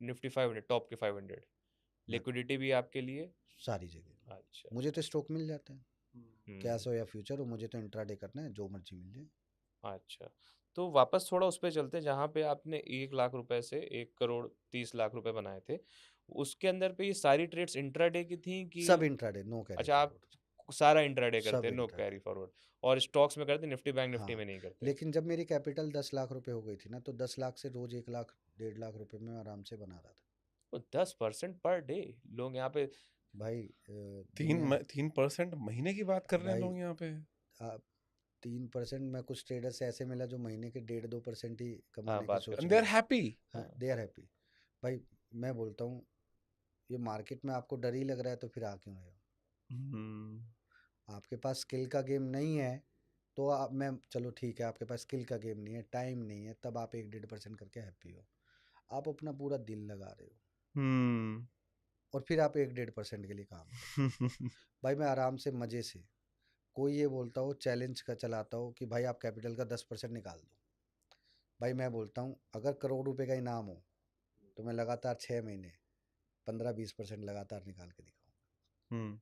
निफ्टी 500, टॉप के 500, लिक्विडिटी भी आपके लिए। सारी जगह। अच्छा। मुझे तो स्टॉक मिल जाता है, कैश हो या फ्यूचर हो, मुझे तो इंट्राडे करना है, जो मर्जी मिल जाए। अच्छा, तो वापस थोड़ा उस पे चलते हैं, जहाँ पे आपने 1 लाख रुपए से 1 करोड़ 30 लाख रुपए बनाए थे। उसके अंदर पे ये सारी ट्रेड्स इंट्राडे की थी कि? सब इंट्राडे, नो कैरी अच्छा, आप फॉरवर्ड। सारा इंट्राडे सब करते हैं, नो इंट्राडे। कैरी फॉरवर्ड, और स्टॉक्स में करते, निफ्टी बैंक निफ्टी हाँ, में नहीं करते? लेकिन जब मेरी कैपिटल 10 लाख रुपए हो गई थी ना, तो 10 लाख से रोज 1 लाख 1.5 लाख रुपए में आराम से बना रहा था। तो 10% पर डे लोग यहाँ पे। भाई 3% महीने की बात कर रहे हैं भाई लोग यहाँ पे। 3%, मैं कुछ ट्रेडर से ऐसे मिला जो महीने के 1.5-2% ही हाँ, कमाने का बात सोच कर दे आर रहे हैं। हैप्पी। हाँ, दे आर हैप्पी। भाई मैं बोलता हूँ ये मार्केट में आपको डर ही लग रहा है तो फिर आ क्यों रहे हो? आपके पास स्किल का गेम नहीं है तो मैं चलो ठीक है, आपके पास स्किल का गेम नहीं है, टाइम नहीं है, तब आप 1-1.5% करके हैप्पी हो। आप अपना पूरा दिल लगा रहे हो और फिर आप 1-1.5% के लिए काम करते हो। भाई मैं आराम से मजे से, कोई ये बोलता हो चैलेंज का चलाता हो कि भाई आप कैपिटल का 10% निकाल दो, भाई मैं बोलता हूँ अगर करोड़ रुपए का इनाम हो तो मैं लगातार 6 महीने 15-20% लगातार निकाल के दिखाऊंगा।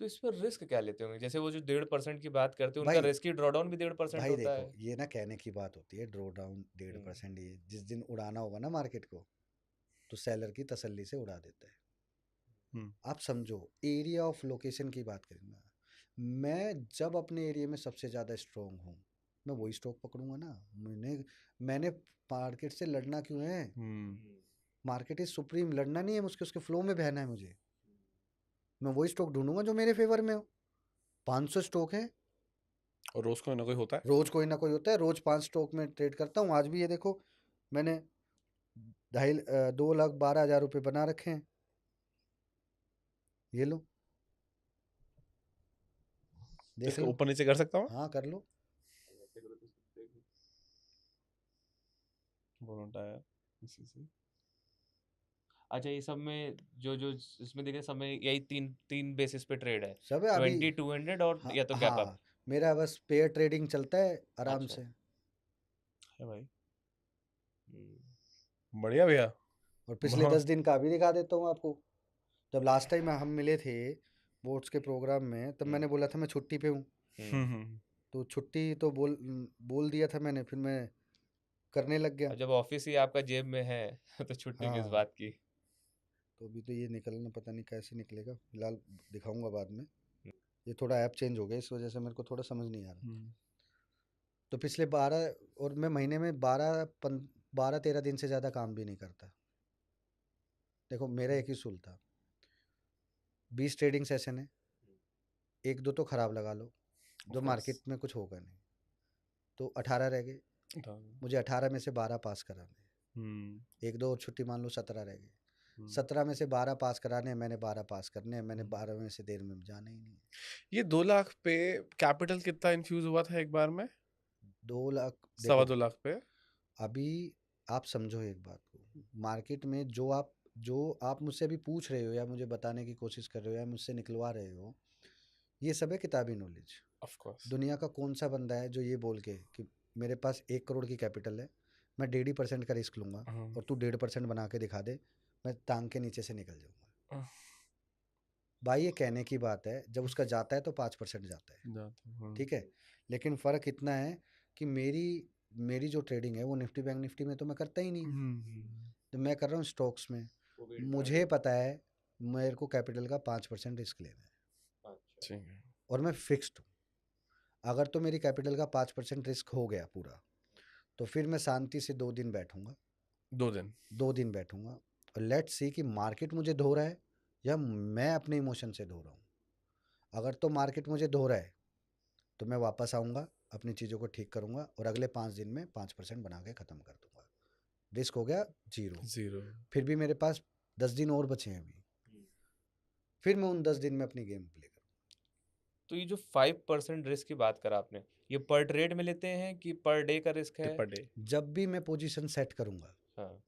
तो इस पर रिस्क क्या लेते होंगे? जैसे वो जो 1.5% की बात करते हैं, उनका भाई रिस्की ड्रॉडाउन भी 1.5% भाई होता देखो, है। ये ना कहने की बात होती है ड्रॉ डाउन 1.5%, ये जिस दिन उड़ाना होगा ना मार्केट को तो सेलर की तसल्ली से उड़ा देता है। आप समझो एरिया ऑफ लोकेशन की बात करें ना, मैं जब अपने एरिया में सबसे ज़्यादा स्ट्रॉन्ग हूँ मैं वही स्टॉक पकड़ूंगा ना। मैंने मार्केट से लड़ना क्यों है? मार्केट इज सुप्रीम, लड़ना नहीं है मुझे, उसके फ्लो में बहना है मुझे। मैं वही स्टॉक ढूंढूंगा जो मेरे फेवर में हो। 500 स्टॉक है और रोज कोई ना कोई होता है। रोज कोई ना कोई होता है, रोज 5 स्टॉक में ट्रेड करता हूँ। आज भी ये देखो मैंने 2,12,000 रुपये बना रखे हैं, ये लो देख इसका लो। ऊपर नीचे कर सकता हूँ? हाँ कर लो। अच्छा, ये सब में जो जो इसमें देखे सब में यही तीन बेसिस पे ट्रेड है, सब है अभी। 20, 200 और हाँ या तो गैप अप। हाँ, मेरा बस पेयर ट्रेडिंग चलता है आराम अच्छा से। है भाई, बढ़िया भैया। और पिछले 10 दिन का भी दिखा देता हूँ आपको। जब लास्ट टाइम हम मिले थे बोर्ड्स के प्रोग्राम में तब मैंने बोला था मैं छुट्टी पे हूँ, तो छुट्टी तो बोल दिया था मैंने, फिर मैं करने लग गया। और जब ऑफिस ही आपका जेब में है तो छुट्टी किस हाँ बात की। तो अभी तो ये निकलना पता नहीं कैसे निकलेगा, फिलहाल दिखाऊंगा बाद में। ये थोड़ा ऐप चेंज हो गया इस वजह से मेरे को थोड़ा समझ नहीं आ रहा। तो पिछले 12 और मैं महीने में 12-13 दिन से ज़्यादा काम भी नहीं करता। देखो मेरा एक ही सूल था, 20 ट्रेडिंग सेशन है, 1-2 तो ख़राब लगा लो जो मार्केट में कुछ होगा नहीं, तो 18 रह गए। मुझे 18 में से 12 पास कराने, 1-2 और छुट्टी मान लो 17 रह गए। 17 में से 12 पास कराने, मैंने 12 पास करने हैं, मैंने 12 में से देर में जाना ही नहीं। ये 2 लाख पे कैपिटल कितना इन्फ्यूज हुआ था एक बार में? 2 लाख सवा देखो 2 लाख पे। अभी आप समझो एक बात को, मार्केट में जो आप मुझसे अभी पूछ रहे हो या मुझे बताने की कोशिश कर रहे हो या मुझसे निकलवा रहे हो, ये सब है किताबी नॉलेज। Of course. दुनिया का कौन सा बंदा है जो ये बोल के कि मेरे पास 1 करोड़ की कैपिटल है, मैं 1.5% का रिस्क लूंगा और तू 1.5% बना के दिखा दे, मैं टांग के नीचे से निकल जाऊंगा। भाई ये कहने की बात है, जब उसका जाता है तो 5% जाता है, ठीक है। लेकिन फ़र्क इतना है कि मेरी जो ट्रेडिंग है वो निफ्टी बैंक निफ्टी में तो मैं करता ही नहीं, तो मैं कर रहा हूँ स्टॉक्स में। मुझे पता है मेरे को कैपिटल का 5% रिस्क लेना है और मैं फिक्स्ड हूँ। अगर तो मेरी कैपिटल का 5% रिस्क हो गया पूरा तो फिर मैं शांति से 2 दिन बैठूंगा, 2 दिन बैठूंगा और लेट्स सी कि मार्केट मुझे धो रहा है या मैं अपने इमोशन से धो रहा हूँ। अगर तो मार्केट मुझे धो रहा है तो मैं वापस आऊँगा, अपनी चीज़ों को ठीक करूँगा और अगले 5 दिन में 5% बना के ख़त्म कर दूंगा। रिस्क हो गया जीरो। फिर भी मेरे पास 10 दिन और बचे हैं अभी, फिर मैं उन 10 दिन में अपनी गेम प्ले करूँगा। तो ये जो 5% रिस्क की बात करा आपने, ये पर ट्रेड में लेते हैं कि पर डे का रिस्क है? Per day. जब भी मैं पोजीशन सेट करूँगा, हाँ,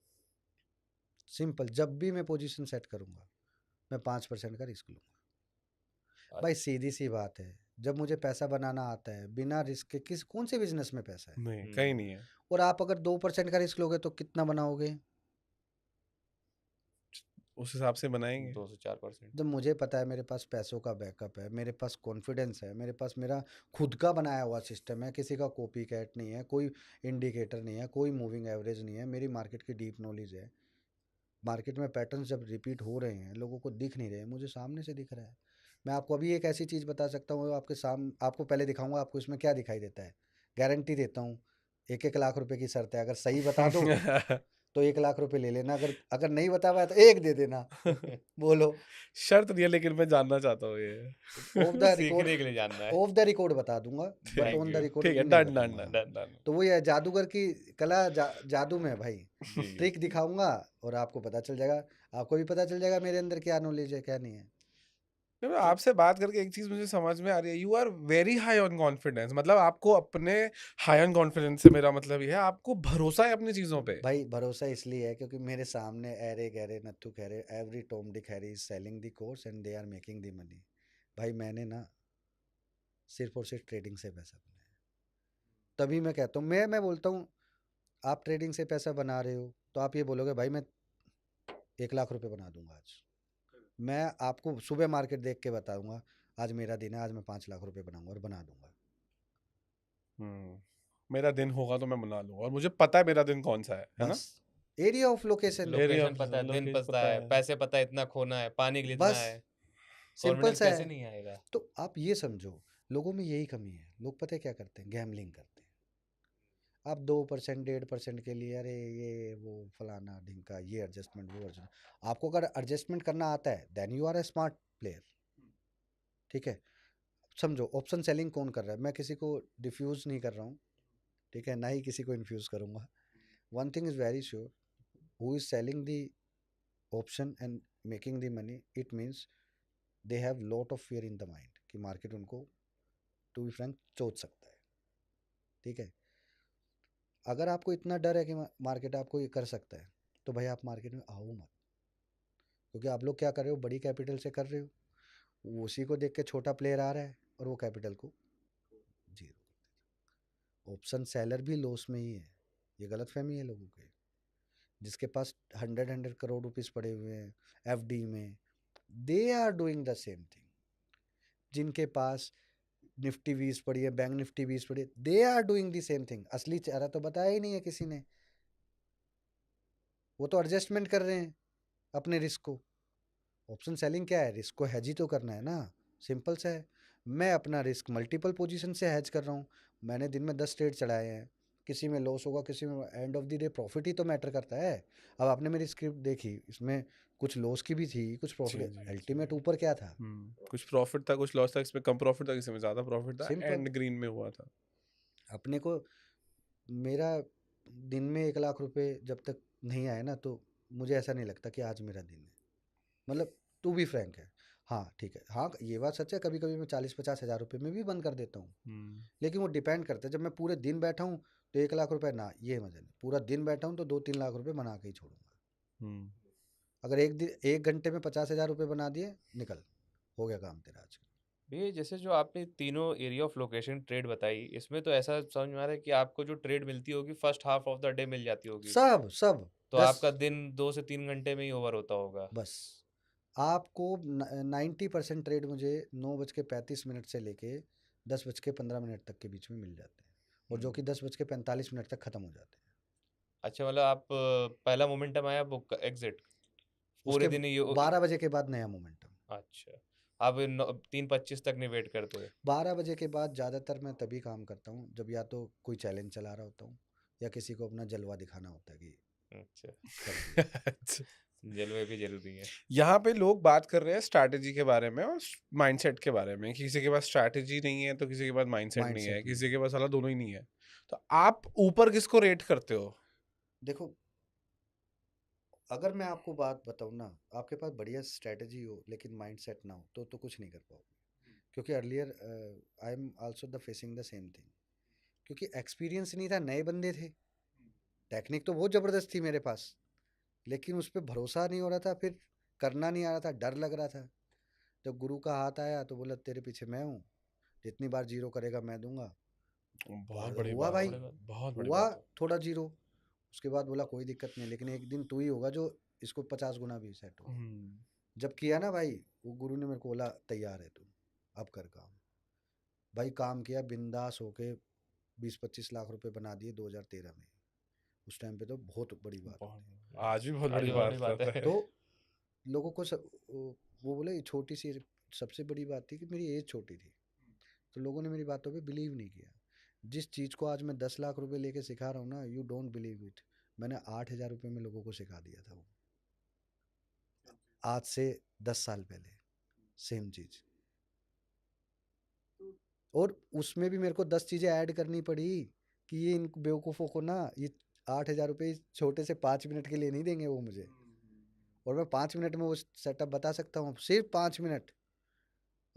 सिंपल, जब भी मैं पोजीशन सेट करूँगा मैं 5% का रिस्क लूँगा। भाई सीधी सी बात है, जब मुझे पैसा बनाना आता है बिना रिस्क के कौन से बिजनेस में पैसा है? नहीं, कहीं नहीं है। और आप अगर 2% का रिस्क लोगे तो कितना बनाओगे? उस हिसाब से बनाएंगे। 2 से 4%। जब मुझे पता है मेरे पास पैसों का बैकअप है, मेरे पास कॉन्फिडेंस है, मेरे पास मेरा खुद का बनाया हुआ सिस्टम है, किसी का कॉपी कैट नहीं है, कोई इंडिकेटर नहीं है, कोई मूविंग एवरेज नहीं है, मेरी मार्केट की डीप नॉलेज है। मार्केट में पैटर्न्स जब रिपीट हो रहे हैं, लोगों को दिख नहीं रहे, मुझे सामने से दिख रहा है। मैं आपको अभी एक ऐसी चीज़ बता सकता हूँ, आपको पहले दिखाऊंगा आपको इसमें क्या दिखाई देता है। गारंटी देता हूँ, 1-1 लाख रुपए की शर्त है, अगर सही बता दो तो 1 लाख रुपए ले लेना, अगर अगर नहीं बता पाया तो 1 दे देना। बोलो। शर्त नहीं है, लेकिन मैं जानना चाहता हूँ ये। ऑफ द रिकॉर्ड, सीखने के लिए जानना है। ऑफ द रिकॉर्ड बता दूंगा, but Thank on the you. Record ठीक है, नहीं डन डन बताऊंगा। Done done. तो वो ये जादूगर की कला जादू में है भाई। जी। ट्रिक दिखाऊंगा और आपको पता चल जाएगा, आपको भी पता चल जाएगा मेरे अंदर क्या नॉलेज है क्या नहीं है। नहीं, आपसे बात करके एक चीज मुझे समझ में आ रही है, you are very high on confidence. मतलब आपको अपने हाई ऑन कॉन्फिडेंस से मेरा मतलब ये है, आपको भरोसा है अपनी चीजों पे। भाई भरोसा इसलिए है क्योंकि मेरे सामने एरे गैरे नत्थु खैरे every Tom Dick Harry is selling the course and they are making the money. भाई मैंने ना सिर्फ और सिर्फ ट्रेडिंग से पैसा बनाया, तभी मैं कहता हूँ, मैं बोलता हूँ आप ट्रेडिंग से पैसा बना रहे हो तो आप ये बोलोगे भाई मैं 1 लाख रुपए बना दूंगा आज। मैं आपको सुबह मार्केट देख के बताऊंगा आज मेरा दिन है, आज मैं 5 लाख रुपए बनाऊंगा और बना दूंगा। मेरा दिन होगा तो मैं बना लूंगा, और मुझे पता है मेरा दिन कौन सा है ना। बस area of location, Area location of पता है, दिन location पता पता है, है। पैसे पता है, इतना खोना है, पानी के लिए इतना बस है, सिंपल कॉन्फिडेंस सा कैसे है। नहीं आएगा? तो आप ये समझो लोगों में यही कमी है, लोग पता है क्या करते हैं, गैम्बलिंग करते हैं। आप 2% 1.5% के लिए अरे ये वो फलाना ढिंका ये एडजस्टमेंट वो एडजस्टमेंट, आपको अगर एडजस्टमेंट करना आता है then you are a smart player. ठीक है, समझो ऑप्शन सेलिंग कौन कर रहा है, मैं किसी को डिफ्यूज नहीं कर रहा हूँ, ठीक है, ना ही किसी को इन्फ्यूज करूंगा। One thing is very sure, who is selling the option and making the money, it means they have lot of fear in the mind कि मार्केट उनको टू बी फ्रैंक चोट सकता है। ठीक है, अगर आपको इतना डर है कि मार्केट आपको ये कर सकता है तो भाई आप मार्केट में आओ मत, क्योंकि आप लोग क्या कर रहे हो, बड़ी कैपिटल से कर रहे हो, वो उसी को देख के छोटा प्लेयर आ रहा है और वो कैपिटल को जीरो। ऑप्शन सेलर भी लॉस में ही है, ये गलत फहमी है लोगों के। जिसके पास 100 करोड़ रुपीस पड़े हुए हैं एफडी में, they are doing the same thing. जिनके पास निफ्टी 20 पड़ी है, बैंक निफ्टी 20 पड़ी है, they are doing the same thing. असली चेहरा तो बताया ही नहीं है किसी ने, वो तो एडजस्टमेंट कर रहे हैं अपने रिस्क को। ऑप्शन सेलिंग क्या है, रिस्क को हैज ही तो करना है ना, सिंपल सा है। मैं अपना रिस्क मल्टीपल पोजीशन से हैज कर रहा हूँ, मैंने दिन में 10 ट्रेड चढ़ाए हैं, किसी में लॉस होगा किसी में end of the day profit ही तो मैटर करता है। अब आपने मेरी स्क्रिप्ट देखी, इसमें कुछ लॉस की भी थी कुछ जी, प्रॉफिट, जी, अल्टीमेट ऊपर क्या था, कुछ प्रॉफिट था, कुछ लॉस था, इसमें कम प्रॉफिट था, किसी में ज्यादा प्रॉफिट था, सिंपल। एंड ग्रीन में हुआ था। अपने को मेरा दिन में 1 लाख रुपए जब तक नहीं आए ना तो मुझे ऐसा नहीं लगता कि आज मेरा दिन है, मतलब टू बी फ्रैंक है। हाँ ठीक है, हाँ ये बात सच है, कभी कभी मैं 40-50 हज़ार रुपये में भी बंद कर देता हूँ, लेकिन वो डिपेंड करता है। जब मैं पूरे दिन बैठा हूँ तो 1 लाख रुपए ना, ये मजा नहीं। पूरा दिन बैठा हूँ तो 2-3 लाख रुपए बना के ही छोड़ूंगा। अगर एक दिन 1 घंटे में 50,000 रुपये बना दिए, निकल, हो गया काम तेरा आज। ये जैसे जो आपने तीनों एरिया ऑफ लोकेशन ट्रेड बताई, इसमें तो ऐसा समझ में आ रहा है कि आपको जो ट्रेड मिलती होगी first half of the day meal जाती होगी, सब सब तो 10 आपका दिन 2 से 3 घंटे में ही ओवर होता होगा। बस। आपको 90% ट्रेड मुझे 9:35 से लेके 10:15 तक के बीच में मिल जाते हैं, और जो कि 10:45 तक ख़त्म हो जाते हैं। अच्छा, मतलब आप पहला मोमेंटम आया बुक एग्जिट, पूरे उसके दिन ही 12 बजे के बाद नया मोमेंटम। अच्छा, आप 3:25 तक नहीं वेट करते? 12 बजे के बाद ज़्यादातर मैं तभी काम करता हूँ जब या तो कोई चैलेंज चला रहा होता हूँ या किसी को अपना जलवा दिखाना होता है कि अच्छा, कर दिया। जलवे भी जरूरी है। यहाँ पे लोग बात कर रहे हैं स्ट्रैटेजी के बारे में और माइंडसेट के बारे में। किसी के पास स्ट्रैटेजी नहीं है तो किसी के पास माइंडसेट नहीं है, माइंडसेट नहीं। किसी के पास साला दोनों ही नहीं है। तो आप ऊपर किसको रेट करते हो? देखो, अगर मैं आपको बात बताऊँ ना, आपके पास बढ़िया स्ट्रैटेजी हो लेकिन माइंडसेट ना हो तो कुछ नहीं कर पाओगे। क्योंकि earlier I am also the facing the same thing, क्योंकि एक्सपीरियंस नहीं था, नए बंदे थे, टेक्निक तो बहुत ज़बरदस्त थी मेरे पास, लेकिन उस पर भरोसा नहीं हो रहा था, फिर करना नहीं आ रहा था, डर लग रहा था। जब गुरु का हाथ आया तो बोला तेरे पीछे मैं हूँ, जितनी बार जीरो करेगा मैं दूंगा। बहुत बड़ी हुआ बात भाई, है, बहुत बड़ी हुआ बात है। थोड़ा जीरो, उसके बाद बोला कोई दिक्कत नहीं, लेकिन एक दिन तू ही होगा जो इसको 50 गुना भी सेट हो। जब किया ना भाई, वो गुरु ने मेरे को बोला तैयार है तू, अब कर काम। भाई काम किया बिंदास होके, 20-25 लाख रुपए बना दिए 2013 में। उस टाइम पे तो बहुत बड़ी बात होती है। आज भी बहुत आज बड़ी भी बड़ी बात बात है। है। तो लोगों को वो बोले ये छोटी सी, सबसे बड़ी बात थी कि मेरी एज छोटी थी, तो लोगों ने मेरी बातों पे बिलीव नहीं किया। जिस चीज़ को आज मैं 10 लाख रुपए लेके सिखा रहा हूँ ना, यू डोंट बिलीव इट। मैंने 8,000 रुपये में लोगों को सिखा दिया था वो, आज से 10 साल पहले सेम चीज। और उसमें भी मेरे को 10 चीजें ऐड करनी पड़ी कि ये इन बेवकूफ़ों को ना, ये 8,000 रुपये छोटे से 5 मिनट के लिए नहीं देंगे वो मुझे, और मैं 5 मिनट में वो सेटअप बता सकता हूँ, सिर्फ 5 मिनट।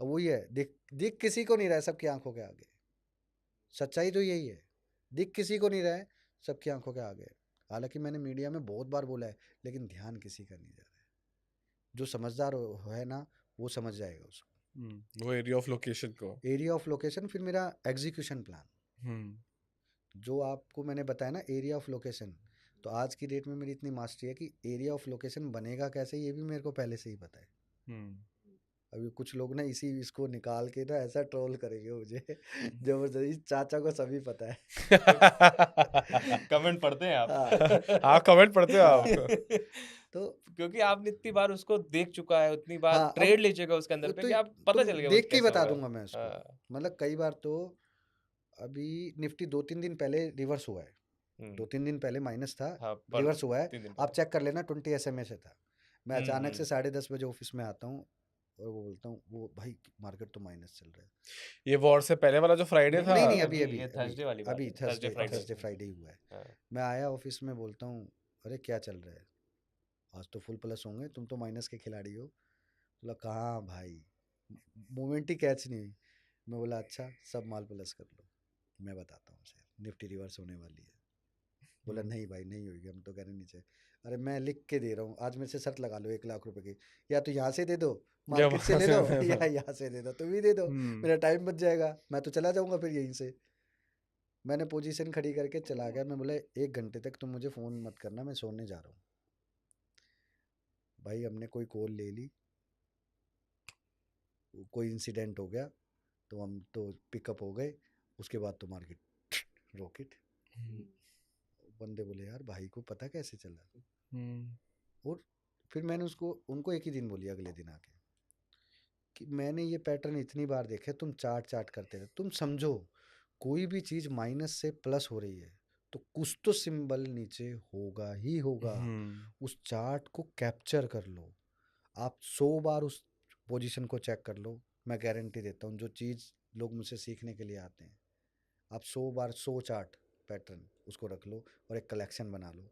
और वही है, दिख दिख किसी को नहीं रहा है सबकी आंखों के आगे, सच्चाई तो यही है, दिख किसी को नहीं रहा है सबकी आंखों के आगे। हालांकि मैंने मीडिया में बहुत बार बोला है, लेकिन ध्यान किसी का नहीं जा रहा है। जो समझदार है ना, वो समझ जाएगा उसको, वो एरिया ऑफ लोकेशन को, एरिया ऑफ लोकेशन, फिर मेरा एग्जीक्यूशन प्लान, जो आपको मैंने बताया ना एरिया ऑफ लोकेशन। तो आज की डेट में मेरी इतनी मास्टरी है कि एरिया ऑफ लोकेशन बनेगा कैसे ये भी मेरे को पहले से ही पता है। अभी कुछ लोग ना इसको निकाल के ना ऐसा ट्रोल करेंगे मुझे जबरदस्ती, चाचा को सभी पता है। कमेंट पढ़ते हैं आप? हाँ। हाँ, कमेंट पढ़ते हो आप? तो क्योंकि आपने इतनी बार उसको देख चुका है, उतनी बार हाँ, ट्रेड अब ले चुका है उसके अंदर वो पे तो कि आप पता तुम चल गया देख के ही कैसा बता होगा। दूंगा मैं उसको। हाँ। मतलब कई बार तो अभी निफ्टी 2-3 दिन पहले रिवर्स हुआ है, 2-3 दिन पहले माइनस था, हाँ, रिवर्स हुआ है। 3 दिन आप पहले। चेक कर लेना, 20 SMA से था। मैं अचानक से हम्म। 10:30 बजे ऑफिस में आता हूँ और वो बोलता हूँ, वो भाई मार्केट तो माइनस चल रहा है। ये वॉर से पहले वाला जो फ्राइडे था? नहीं अभी अभी ये थर्सडे वाली बात अभी है, थर्सडे फ्राइडे। थर्सडे फ्राइडे ही हुआ है। हाँ। मैं आया ऑफिस में, बोलता हूँ अरे क्या चल रहा है, आज तो फुल प्लस होंगे, तुम तो माइनस के खिलाड़ी हो। बोला कहाँ भाई, मोमेंट ही कैच नहीं हुई। मैं बोला अच्छा सब माल प्लस कर लो, मैं बताता हूँ सर, निफ्टी रिवर्स होने वाली है। बोला नहीं भाई नहीं होगी, हम तो कह रहे नीचे। अरे मैं लिख के दे रहा हूँ, आज मेरे से शर्त लगा लो 1 लाख रुपए की, या तो यहाँ से दे दो मार्केट से ले लो, या यहाँ से दे दो, तुम ही दे दो, मेरा टाइम बच जाएगा, मैं तो चला जाऊंगा फिर यहीं से। मैंने पोजीशन खड़ी करके चला गया। मैं बोला 1 घंटे तक तुम मुझे फ़ोन मत करना, मैं सोने जा रहा हूँ। भाई हमने कोई कॉल ले ली, कोई इंसिडेंट हो गया, तो हम तो पिकअप हो गए। उसके बाद तो मार्केट रॉकेट। बंदे बोले यार भाई को पता कैसे चला। और फिर मैंने उनको एक ही दिन बोली, अगले दिन आके, कि मैंने ये पैटर्न इतनी बार देखे, तुम चार्ट करते रहे, तुम समझो कोई भी चीज़ माइनस से प्लस हो रही है तो कुछ तो सिंबल नीचे होगा ही होगा। उस चार्ट को कैप्चर कर लो, आप 100 बार उस पोजीशन को चेक कर लो, मैं गारंटी देता हूँ जो चीज़ लोग मुझसे सीखने के लिए आते हैं, आप 100 बार 100 चार्ट पैटर्न उसको रख लो और एक कलेक्शन बना लो,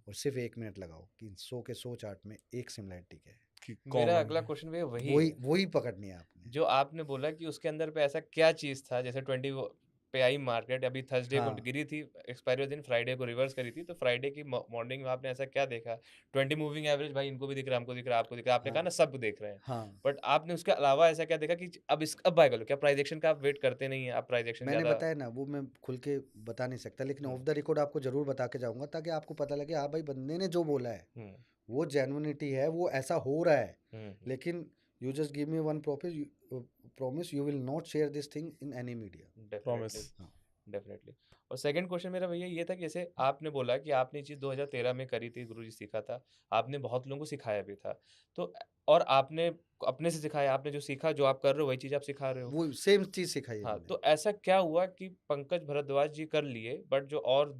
और सिर्फ 1 मिनट लगाओ कि 100 के 100 चार्ट में एक सिमिलरिटी क्या है। मेरा अगला क्वेश्चन भैया वही है, वही पकड़नी है आपने। जो आपने बोला कि उसके अंदर पे ऐसा क्या चीज था, जैसे 20 पे आई मार्केट, अभी थर्सडे को हाँ। गिरी थी, एक्सपायरी दिन फ्राइडे को रिवर्स करी थी, तो फ्राइडे की मॉर्निंग में आपने ऐसा क्या देखा? 20 मूविंग एवरेज भाई इनको भी दिख रहा है, हमको दिख रहा है, आपको दिख रहा है, आपने कहा ना सब देख रहे हैं, हाँ, बट आपने उसके अलावा ऐसा क्या देखा कि अब बाय कर लो? क्या प्राइस एक्शन का आप वेट करते नहीं है? आप प्राइस एक्शन मैंने ज्यादा? बताया ना, वो मैं खुल के बता नहीं सकता, लेकिन ऑफ द रिकॉर्ड आपको जरूर बता के जाऊंगा, ताकि आपको पता लगे हाँ भाई बंदे ने जो बोला है वो जेन्युइनिटी है, वो ऐसा हो रहा है। लेकिन you just give me one promise, you will not share this thing in any media. Definitely, definitely. और सेकंड क्वेश्चन मेरा भैया ये था कि जैसे आपने बोला कि आपने ये चीज़ 2013 में करी थी, गुरुजी सीखा था, आपने बहुत लोगों को सिखाया भी था, तो और आपने अपने से सिखाया, आपने जो सीखा, जो आप कर रहे हो वही चीज़ आप सिखा रहे हो। वो सेम चीज सिखाई है हाँ, मैंने। तो ऐसा क्या हुआ कि पंकज भारद्वाज जी कर लिए, बट जो और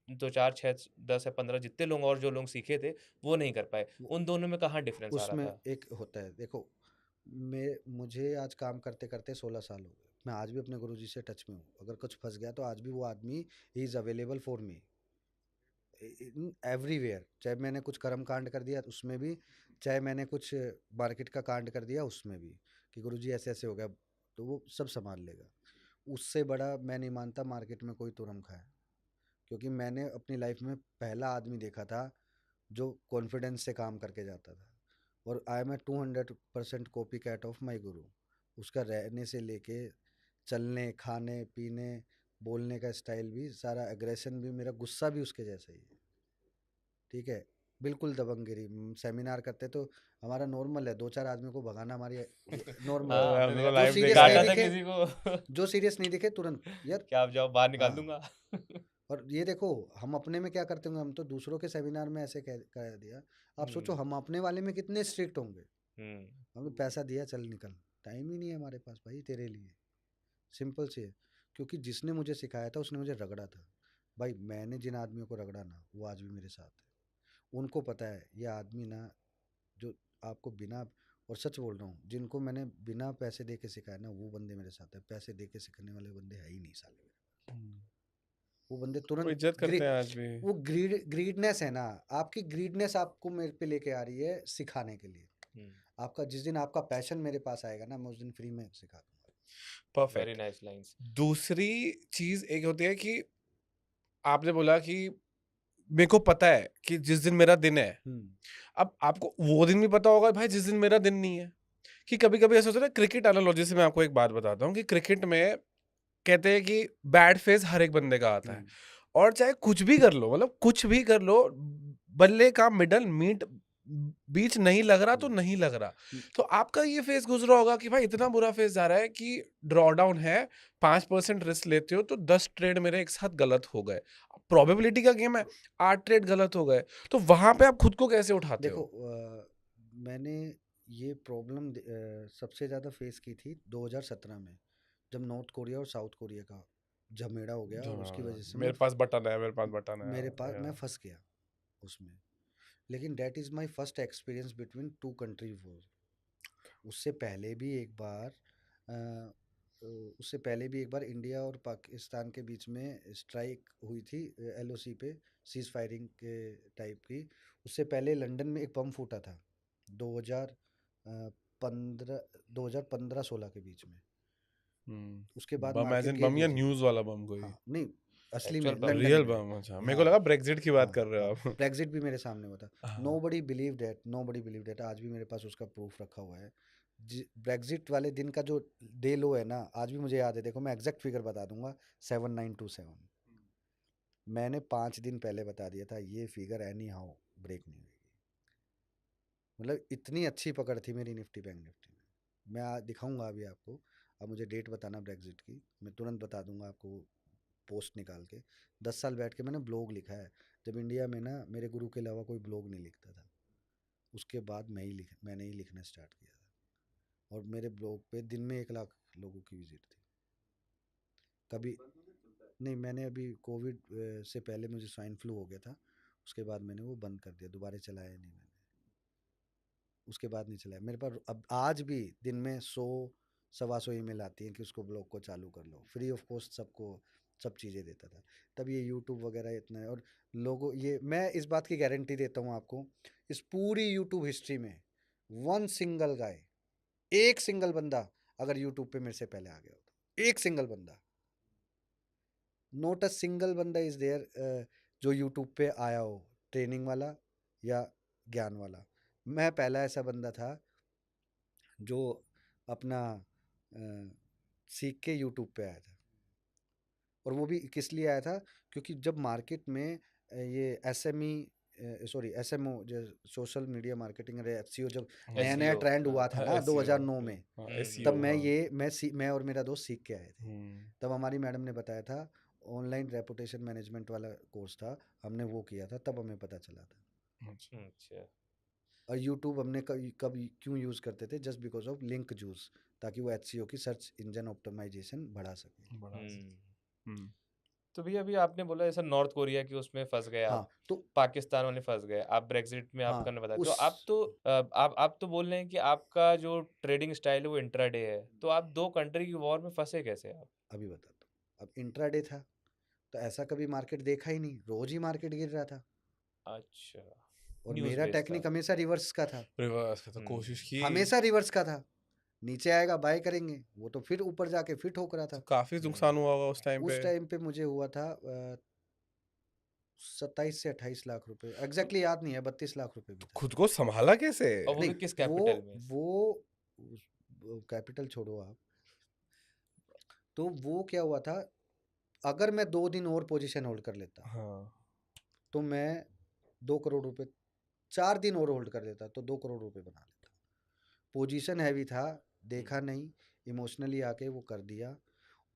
2 4 6 10 या 15 जितने लोग और जो लोग सीखे थे वो नहीं कर पाए, उन दोनों में कहाँ डिफरेंस आ रहा उसमें था? एक होता है, देखो मुझे आज काम करते करते 16 साल हो गए, मैं आज भी अपने गुरुजी से टच में हूँ। अगर कुछ फंस गया तो आज भी वो आदमी he is available for me in everywhere. चाहे मैंने कुछ कर्म कांड कर दिया उसमें भी, चाहे मैंने कुछ मार्केट का कांड कर दिया उसमें भी, कि गुरुजी ऐसे ऐसे हो गया, तो वो सब संभाल लेगा। उससे बड़ा मैं नहीं मानता मार्केट में कोई तुरम खाए, क्योंकि मैंने अपनी लाइफ में पहला आदमी देखा था जो कॉन्फिडेंस से काम करके जाता था, और I am a 200% copycat of my guru. उसका रहने से लेके चलने, खाने पीने, बोलने का स्टाइल भी, सारा एग्रेशन भी, मेरा गुस्सा भी उसके जैसा ही है। ठीक है, बिल्कुल दबंगगिरी। सेमिनार करते तो हमारा नॉर्मल है, 2-4 आदमी को भगाना हमारी नॉर्मल हाँ, है। आपने देखा, जो सीरियस काटा नहीं था दिखे, किसी को जो सीरियस नहीं दिखे तुरंत यार। क्या आप जाओ बाहर निकाल हाँ, दूंगा। और ये देखो हम अपने में क्या करते होंगे, हम तो दूसरों के सेमिनार में ऐसे कह दिया। आप सोचो हम अपने वाले में कितने स्ट्रिक्ट होंगे। हमने पैसा दिया, चल निकल, टाइम ही नहीं है हमारे पास भाई तेरे लिए, सिंपल सी है। क्योंकि जिसने मुझे सिखाया था उसने मुझे रगड़ा था, भाई मैंने जिन आदमियों को रगड़ा ना वो आज भी मेरे साथ है। उनको पता है ये आदमी ना, जो आपको बिना, और सच बोल रहा हूँ, जिनको मैंने बिना पैसे दे के सिखाया ना वो बंदे मेरे साथ है। पैसे दे के सिखाने वाले बंदे है ही नहीं साले। वो बंदे वो तुरंत इज्जत करते हैं आज भी। वो ग्रीडनेस है ना, आपकी ग्रीडनेस आपको मेरे पे लेके आ रही है सिखाने के लिए। आपका जिस दिन आपका पैशन मेरे पास आएगा ना, मैं उस दिन फ्री में सिखा दूंगा। Very perfect. Nice lines. दूसरी चीज एक होती है कि आपने बोला कि मेरे को पता है कि जिस दिन मेरा दिन है, अब आपको वो दिन भी पता होगा भाई जिस दिन मेरा दिन नहीं है। कि कभी कभी ऐसा होता है ना, क्रिकेट एनालॉजी से मैं आपको एक बात बताता हूँ कि क्रिकेट में कहते हैं कि बैड फेज हर एक बंदे का आता है, और चाहे कुछ भी कर लो, मतलब कुछ भी कर लो, बल्ले का मिडल मीट बीच नहीं लग रहा तो नहीं लग रहा। तो आपका ये फेज गुजरा होगा कि भाई इतना बुरा फेज जा रहा है कि ड्रॉ डाउन है, 5% रिस्क लेते हो तो 10 ट्रेड मेरे एक साथ गलत हो गए, प्रोबेबिलिटी का गेम है, 8 ट्रेड गलत हो गए, तो वहां पे आप खुद को कैसे उठाते देखो हो? मैंने ये प्रॉब्लम सबसे ज़्यादा फेस की थी 2017 में, जब नॉर्थ कोरिया और साउथ कोरिया का झमेड़ा हो गया, और उसकी वजह से मेरे पास बटन है, मेरे पास बटन है। मेरे पास मैं फंस गया उसमें। लेकिन that is my first experience between two country war. उससे पहले भी एक बार उससे पहले भी एक बार इंडिया और पाकिस्तान के बीच में स्ट्राइक हुई थी एलओसी पे, सीज फायरिंग के टाइप की। उससे पहले लंदन में एक बम फूटा था 2015 2015-16 के बीच में। उसके बाद बम एज मार्केट इन गिर बम गई या थी। न्यूज़ वाला बम कोई? हाँ नहीं, असली में एक्चुअल बम। लंदन रियल में। बम? अच्छा, मेरे को हाँ लगा ब्रेक्जिट की बात हाँ कर रहे हाँ, हो आप। ब्रेग्जिट भी मेरे सामने हुआ था। हाँ। नो बडी बिलीव डेट, आज भी मेरे पास उसका प्रूफ रखा हुआ है। ब्रेग्जिट वाले दिन का जो डे लो है ना, आज भी मुझे याद है। देखो मैं एग्जैक्ट फिगर बता दूंगा, 7927। मैंने 5 दिन पहले बता दिया था ये फिगर एनी हाउ ब्रेक नहीं होगी। मतलब इतनी अच्छी पकड़ थी मेरी निफ्टी बैंक निफ्टी में। मैं आज दिखाऊंगा अभी आपको। अब मुझे डेट बताना ब्रेग्जिट की, मैं तुरंत बता दूंगा आपको पोस्ट निकाल के। 10 साल बैठ के मैंने ब्लॉग लिखा है, जब इंडिया में ना मेरे गुरु के अलावा कोई ब्लॉग नहीं लिखता था। उसके बाद मैंने ही लिखना स्टार्ट किया था, और मेरे ब्लॉग पे दिन में 1 लाख लोगों की विजिट थी। कभी नहीं, मैंने अभी कोविड से पहले मुझे स्वाइन फ्लू हो गया था, उसके बाद मैंने वो बंद कर दिया, दोबारा चलाया नहीं मैंने। उसके बाद नहीं चलाया। मेरे पास अब आज भी दिन में 100-125 ईमेल आती हैं कि उसको ब्लॉग को चालू कर लो, फ्री ऑफ कॉस्ट सबको सब चीज़ें देता था। तब ये यूट्यूब वगैरह इतना है, और लोगों, ये मैं इस बात की गारंटी देता हूँ आपको, इस पूरी यूट्यूब हिस्ट्री में वन सिंगल गाय, एक सिंगल बंदा अगर यूट्यूब पे मेरे से पहले आ गया हो, तो एक सिंगल बंदा, नॉट अ सिंगल बंदा इज देयर जो यूट्यूब पे आया हो ट्रेनिंग वाला या ज्ञान वाला। मैं पहला ऐसा बंदा था जो अपना सीख के यूट्यूब पे आया था। और वो भी किस लिए आया था, क्योंकि जब मार्केट में ये एसएमओ जो सोशल मीडिया मार्केटिंग एसईओ जब नया नया SEO। ट्रेंड हुआ था ना 2009 में, तब मैं और मेरा दोस्त सीख के आए थे। तब हमारी मैडम ने बताया था, ऑनलाइन रेपुटेशन मैनेजमेंट वाला कोर्स था, हमने वो किया था, तब हमें पता चला था। अच्छा। और यूट्यूब हमने कब क्यों यूज़ करते थे, just because of link juice, ताकि वो एचसीओ की सर्च इंजन ऑप्टिमाइजेशन बढ़ा सके। तो भैया अभी आपने बोला जैसा नॉर्थ कोरिया की उसमें फंस गए आप, हाँ तो पाकिस्तान वाले फंस गए आप, ब्रेक्जिट में हाँ आपका ने बताया, तो उस आप तो आप तो बोल रहे हैं कि आपका जो ट्रेडिंग स्टाइल है वो इंट्राडे है, तो आप दो कंट्री की वॉर में फंसे कैसे आप? अभी बताता हूँ। अब इंट्राडे था तो ऐसा कभी मार्केट देखा ही नहीं, रोज ही मार्केट गिर रहा था, अच्छा, और न्यूज़ मेरा बेस्ड था। टेक्निक हमेशा रिवर्स का था। रिवर्स का तो कोशिश की। हमेशा रिवर्स का था, नीचे आएगा बाय करेंगे, वो तो फिर ऊपर जाके फिर ठोक रहा तो था। काफी नुकसान हुआ होगा उस टाइम पे। उस टाइम पे मुझे हुआ था 27 से 28 लाख रुपए, एग्जैक्टली याद नहीं है, 32 लाख रुपए भी था। खुद को संभाला कैसे? और वो भी नहीं, किस वो कैपिटल में? वो कैपिटल छोड़ो आप, तो वो क्या हुआ था, अगर मैं 2 दिन और पोजीशन होल्ड कर लेता हाँ। तो मैं 2 करोड़ रुपए, 4 दिन और होल्ड कर लेता तो 2 करोड़ रुपए बना लेता। पोजीशन हैवी था, देखा नहीं, इमोशनली आके वो कर दिया।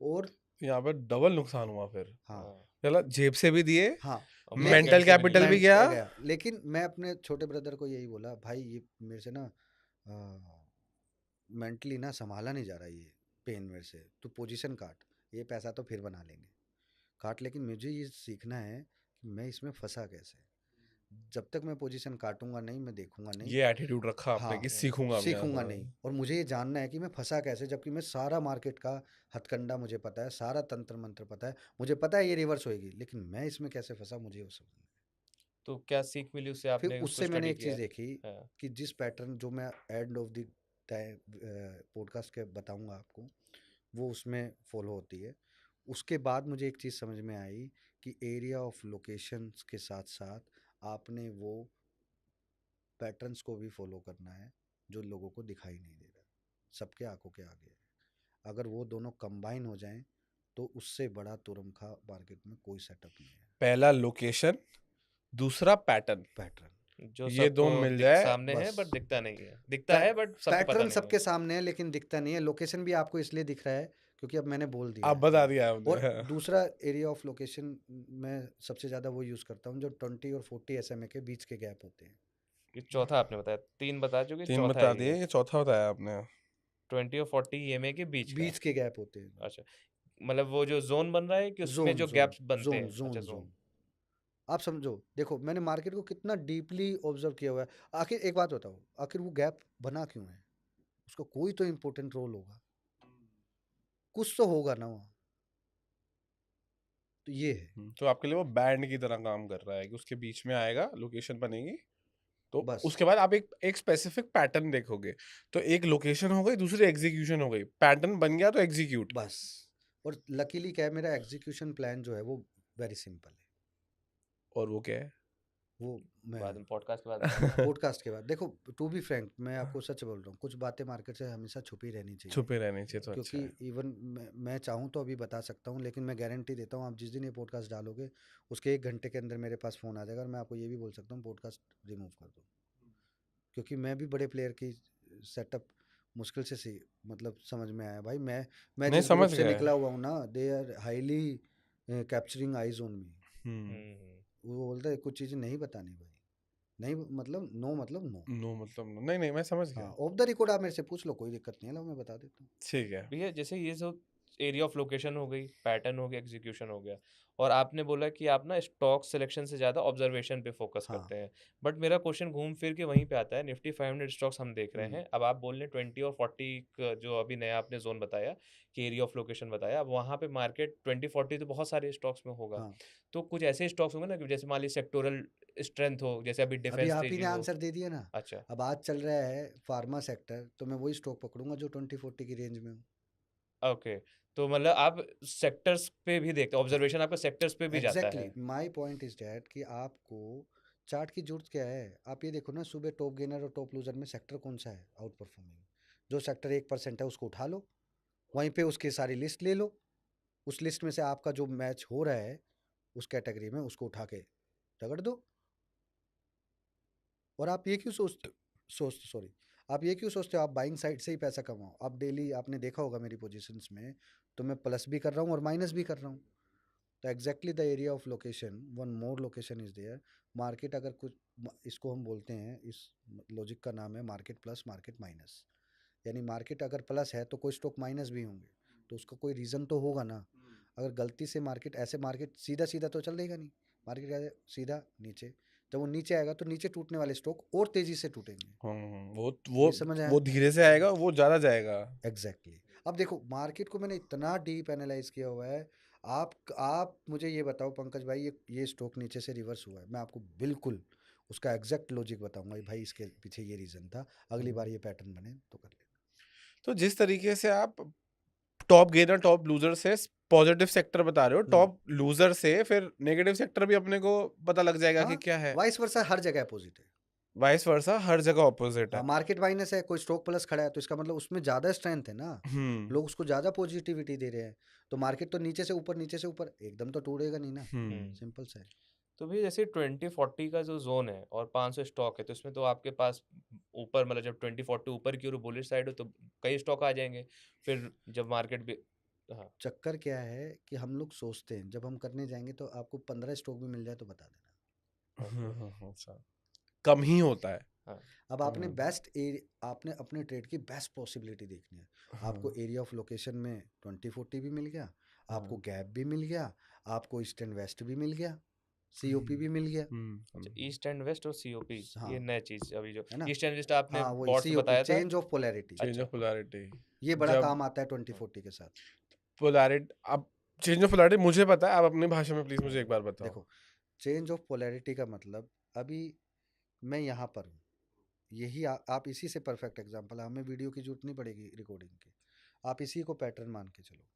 और यहाँ पे डबल नुकसान हुआ फिर। हाँ चला, जेब से भी दिए, हाँ, और लेकिन मेंटल कैपिटल भी गया। लेकिन मैं अपने छोटे ब्रदर को यही बोला, भाई ये मेरे से ना मेंटली ना संभाला नहीं जा रहा, ये पेन मेरे से, तो पोजीशन काट, ये पैसा तो फिर बना लेंगे। काट, लेकिन मुझे ये सीखना है कि मैं इसमें फंसा कैसे। जब तक मैं पोजीशन काटूंगा नहीं, मैं देखूंगा नहीं, ये एटीट्यूड रखा आपने हाँ कि सीखूंगा मैं। सीखूंगा नहीं, और मुझे ये जानना है कि मैं फंसा कैसे, जबकि मैं सारा मार्केट का हथकंडा मुझे पता है, सारा तंत्र मंत्र पता है, मुझे पता है ये रिवर्स होएगी, लेकिन मैं इसमें कैसे फंसा, मुझे वो समझना है। तो क्या सीख मिली उससे, फिर आपने उसको उससे मैंने स्टडी एक किया चीज़ देखी है? कि जिस पैटर्न जो मैं and of the time podcast के बताऊंगा आपको, वो उसमें फॉलो होती है। उसके बाद मुझे एक चीज़ समझ में आई कि एरिया ऑफ लोकेशंस के साथ साथ आपने वो पैटर्न्स को भी फॉलो करना है जो लोगों को दिखाई नहीं दे रहा, सबके आंखों के आगे है। अगर वो दोनों कंबाइन हो जाएं तो उससे बड़ा तुरमखा मार्केट में कोई सेटअप नहीं है। पहला लोकेशन, दूसरा पैटर्न, जो ये दो सबको मिल जाए सामने है बस। बट दिखता नहीं है, दिखता है बट सबको पता पैटर्न नहीं सबके है। सामने है लेकिन दिखता नहीं है। लोकेशन भी आपको इसलिए दिख रहा है क्योंकि अब मैंने बोल दिया आप है। बता दिया और आपने। दूसरा एरिया ऑफ लोकेशन मैं सबसे ज़्यादा वो यूज़ करता हूँ जो 20 और 40 SMA के बीच के गैप होते हैं। ये चौथा आपने बताया, 3 बता चुके, 3 चौथा बता है दिए, ये। ये चौथा बताया आपने। 20 और 40 EMA के बीच का। बीच के गैप होते हैं। अच्छा, मतलब वो जो जोन बन रहा है कि उसमें जोन जो जोन गैप्स बनते जोन हैं? अच्छा, जोन जोन। जोन आप समझो, देखो मैंने मार्केट को कितना डीपली ऑब्जर्व किया हुआ है। आखिर एक बात बताओ, आखिर वो गैप बना क्यों है? उसका कोई तो इम्पोर्टेंट रोल होगा, कुछ तो होगा ना वहाँ। तो ये है तो आपके लिए वो बैंड की तरह काम कर रहा है कि उसके बीच में आएगा, लोकेशन बनेगी, तो बस। उसके बाद आप एक स्पेसिफिक पैटर्न देखोगे। तो एक लोकेशन हो गई, दूसरी एग्जीक्यूशन हो गई, पैटर्न बन गया तो एग्जीक्यूट। बस। और लकीली क्या है, मेरा एग्जीक्यूशन प्लान जो है वो वेरी सिंपल है। और वो क्या है? वो मैं बाद में पॉडकास्ट के बाद बताना। पॉडकास्ट के बाद देखो, टू बी फ्रैंक मैं आपको सच बोल रहा हूँ, कुछ बातें मार्केट से हमेशा छुपी रहनी चाहिए। छुपे रहने चाहिए तो अच्छा क्योंकि है। इवन मैं चाहूँ तो अभी बता सकता हूँ, लेकिन मैं गारंटी देता हूँ आप जिस दिन ये पॉडकास्ट डालोगे उसके 1 घंटे के अंदर मेरे पास फ़ोन आ जाएगा और मैं आपको ये भी बोल सकता हूँ पॉडकास्ट रिमूव कर दो। क्योंकि मैं भी बड़े प्लेयर की सेटअप मुश्किल से मतलब समझ में आया भाई। मैं नहीं, जिस ग्रुप समझ से गए। निकला हुआ हूँ ना, they are highly capturing eyes on me. Hmm. वो बोलते हैं कुछ चीज़ें नहीं बतानी भाई, नहीं मतलब नो मतलब नो। नो मतलब no। नहीं नहीं, मैं समझ हाँ, गया। ऑफ द रिकॉर्ड आप मेरे से पूछ लो, कोई दिक्कत नहीं है, लो मैं बता देता हूँ। ठीक है। भैया जैसे ये सब एरिया ऑफ लोकेशन हो गई, पैटर्न हो गया, एग्जीक्यूशन हो गया, और आपने बोला कि आप ना स्टॉक सिलेक्शन से ज़्यादा ऑब्जर्वेशन पे फोकस हाँ। करते हैं। बट मेरा क्वेश्चन घूम फिर के वहीं पे आता है, निफ्टी 500 स्टॉक्स हम देख रहे हैं, अब आप बोल रहे हैं 20 और 40 जो अभी नया आपने जोन बताया कि एरिया ऑफ लोकेशन बताया, अब वहाँ पे मार्केट 20-40 तो बहुत सारे स्टॉक्स में होगा। हाँ, तो कुछ ऐसे स्टॉक्स होंगे ना कि जैसे मान लीजिए सेक्टोरल स्ट्रेंथ हो, जैसे अभी अभी डिफेंस आप ही तेजी ने हो। आंसर दे दिया ना। अच्छा, अब आज चल रहा है फार्मा सेक्टर, तो मैं वही स्टॉक पकड़ूंगा जो 20-40 की रेंज में हूँ। ओके। तो मतलब आप सेक्टर्स पे भी देखते हैं, हाँ, ऑब्जर्वेशन आपका सेक्टर्स पे भी जाता एग्जैक्टली है। माई पॉइंट इज डैट कि आपको चार्ट की जरूरत क्या है। आप ये देखो ना, सुबह टॉप गेनर और टॉप लूजर में सेक्टर कौन सा है आउट परफॉर्मिंग। जो सेक्टर 1% है उसको उठा लो, वहीं पे उसकी सारी लिस्ट ले लो, उस लिस्ट में से आपका जो मैच हो रहा है उस कैटेगरी में उसको उठा के रगड़ दो। और आप ये क्यों सोचते सॉरी आप ये क्यों सोचते हो आप बाइंग साइड से ही पैसा कमाओ। आप डेली आपने देखा होगा मेरी पोजीशंस में, तो मैं प्लस भी कर रहा हूँ और माइनस भी कर रहा हूँ। तो exactly the area of location, one more location is there. Market अगर कुछ, इसको हम बोलते हैं, इस लॉजिक का नाम है मार्केट प्लस मार्केट माइनस। यानी मार्केट अगर प्लस है तो कोई स्टॉक माइनस भी होंगे, तो उसका कोई रीज़न तो होगा ना। अगर गलती से मार्केट ऐसे, मार्केट सीधा सीधा तो चल देगा नहीं, मार्केट ऐसे सीधा नीचे, जब वो नीचे आएगा तो नीचे टूटने वाले स्टॉक और तेजी से टूटेंगे। वो समझ आया? वो धीरे से आएगा, वो ज्यादा जाएगा। एग्जैक्टली अब देखो मार्केट को मैंने इतना डीप एनालाइज किया हुआ है। आप मुझे ये बताओ पंकज भाई, ये स्टॉक नीचे से रिवर्स हुआ है, मैं आपको बिल्कुल उसका एग्जैक्ट लॉजिक बताऊंगा कि भाई इसके पीछे ये रीज़न था, अगली बार ये पैटर्न बने तो कर लेना। तो जिस तरीके से आप टॉप गेनर टॉप लूजर से पॉजिटिव सेक्टर बता रहे हो, टॉप लूजर से फिर नेगेटिव सेक्टर भी अपने को पता लग जाएगा कि क्या है। वाइस वर्सा हर जगह अपोजिट है। वाइस वर्सा हर जगह ऑपोजिट है। हाँ, मार्केट माइनस है, कोई स्टॉक प्लस खड़ा है, तो इसका मतलब उसमें ज़्यादा स्ट्रेंथ है ना, लोग उसको ज़्यादा पॉजिटिविटी दे रहे हैं। तो मार्केट तो नीचे से ऊपर नीचे से ऊपर एकदम तो टूटेगा नहीं ना, सिंपल सा है। तो भी जैसे 20-40 का जो जोन है और 500 स्टॉक है, तो इसमें तो आपके पास ऊपर, मतलब जब 20-40 ऊपर की और बुलिश साइड हो तो कई स्टॉक आ जाएंगे, फिर जब मार्केट भी। हाँ, चक्कर क्या है कि हम लोग सोचते हैं जब हम करने जाएंगे तो आपको 15 स्टॉक भी मिल जाए तो बता देना। अच्छा, कम ही होता है। हाँ, अब आपने आपने अपने ट्रेड की बेस्ट पॉसिबिलिटी देखनी है। आपको एरिया ऑफ लोकेशन में 20-40 भी मिल गया, आपको गैप भी मिल गया, आपको ईस्ट एंड वेस्ट भी मिल गया, सीओपी भी मिल गया। ईस्ट एंड वेस्ट और सीओपी, ये हाँ नया चीज अभी जो है ना। ईस्ट एंड वेस्ट आपने हाँ वही बॉट्स सीओपी, बताया था। Change of polarity, change of polarity, ये बड़ा जब काम आता है 2040 के साथ। पोलैरिटी, अब चेंज ऑफ पोलैरिटी मुझे पता है, आप अपनी भाषा में प्लीज मुझे एक बार बताओ। देखो चेंज ऑफ पोलैरिटी का मतलब, अभी मैं यहाँ पर हूँ, यही आप इसी से परफेक्ट एग्जांपल है, हमें वीडियो की जरूरत नहीं पड़ेगी रिकॉर्डिंग की, आप इसी को पैटर्न मान के चलो,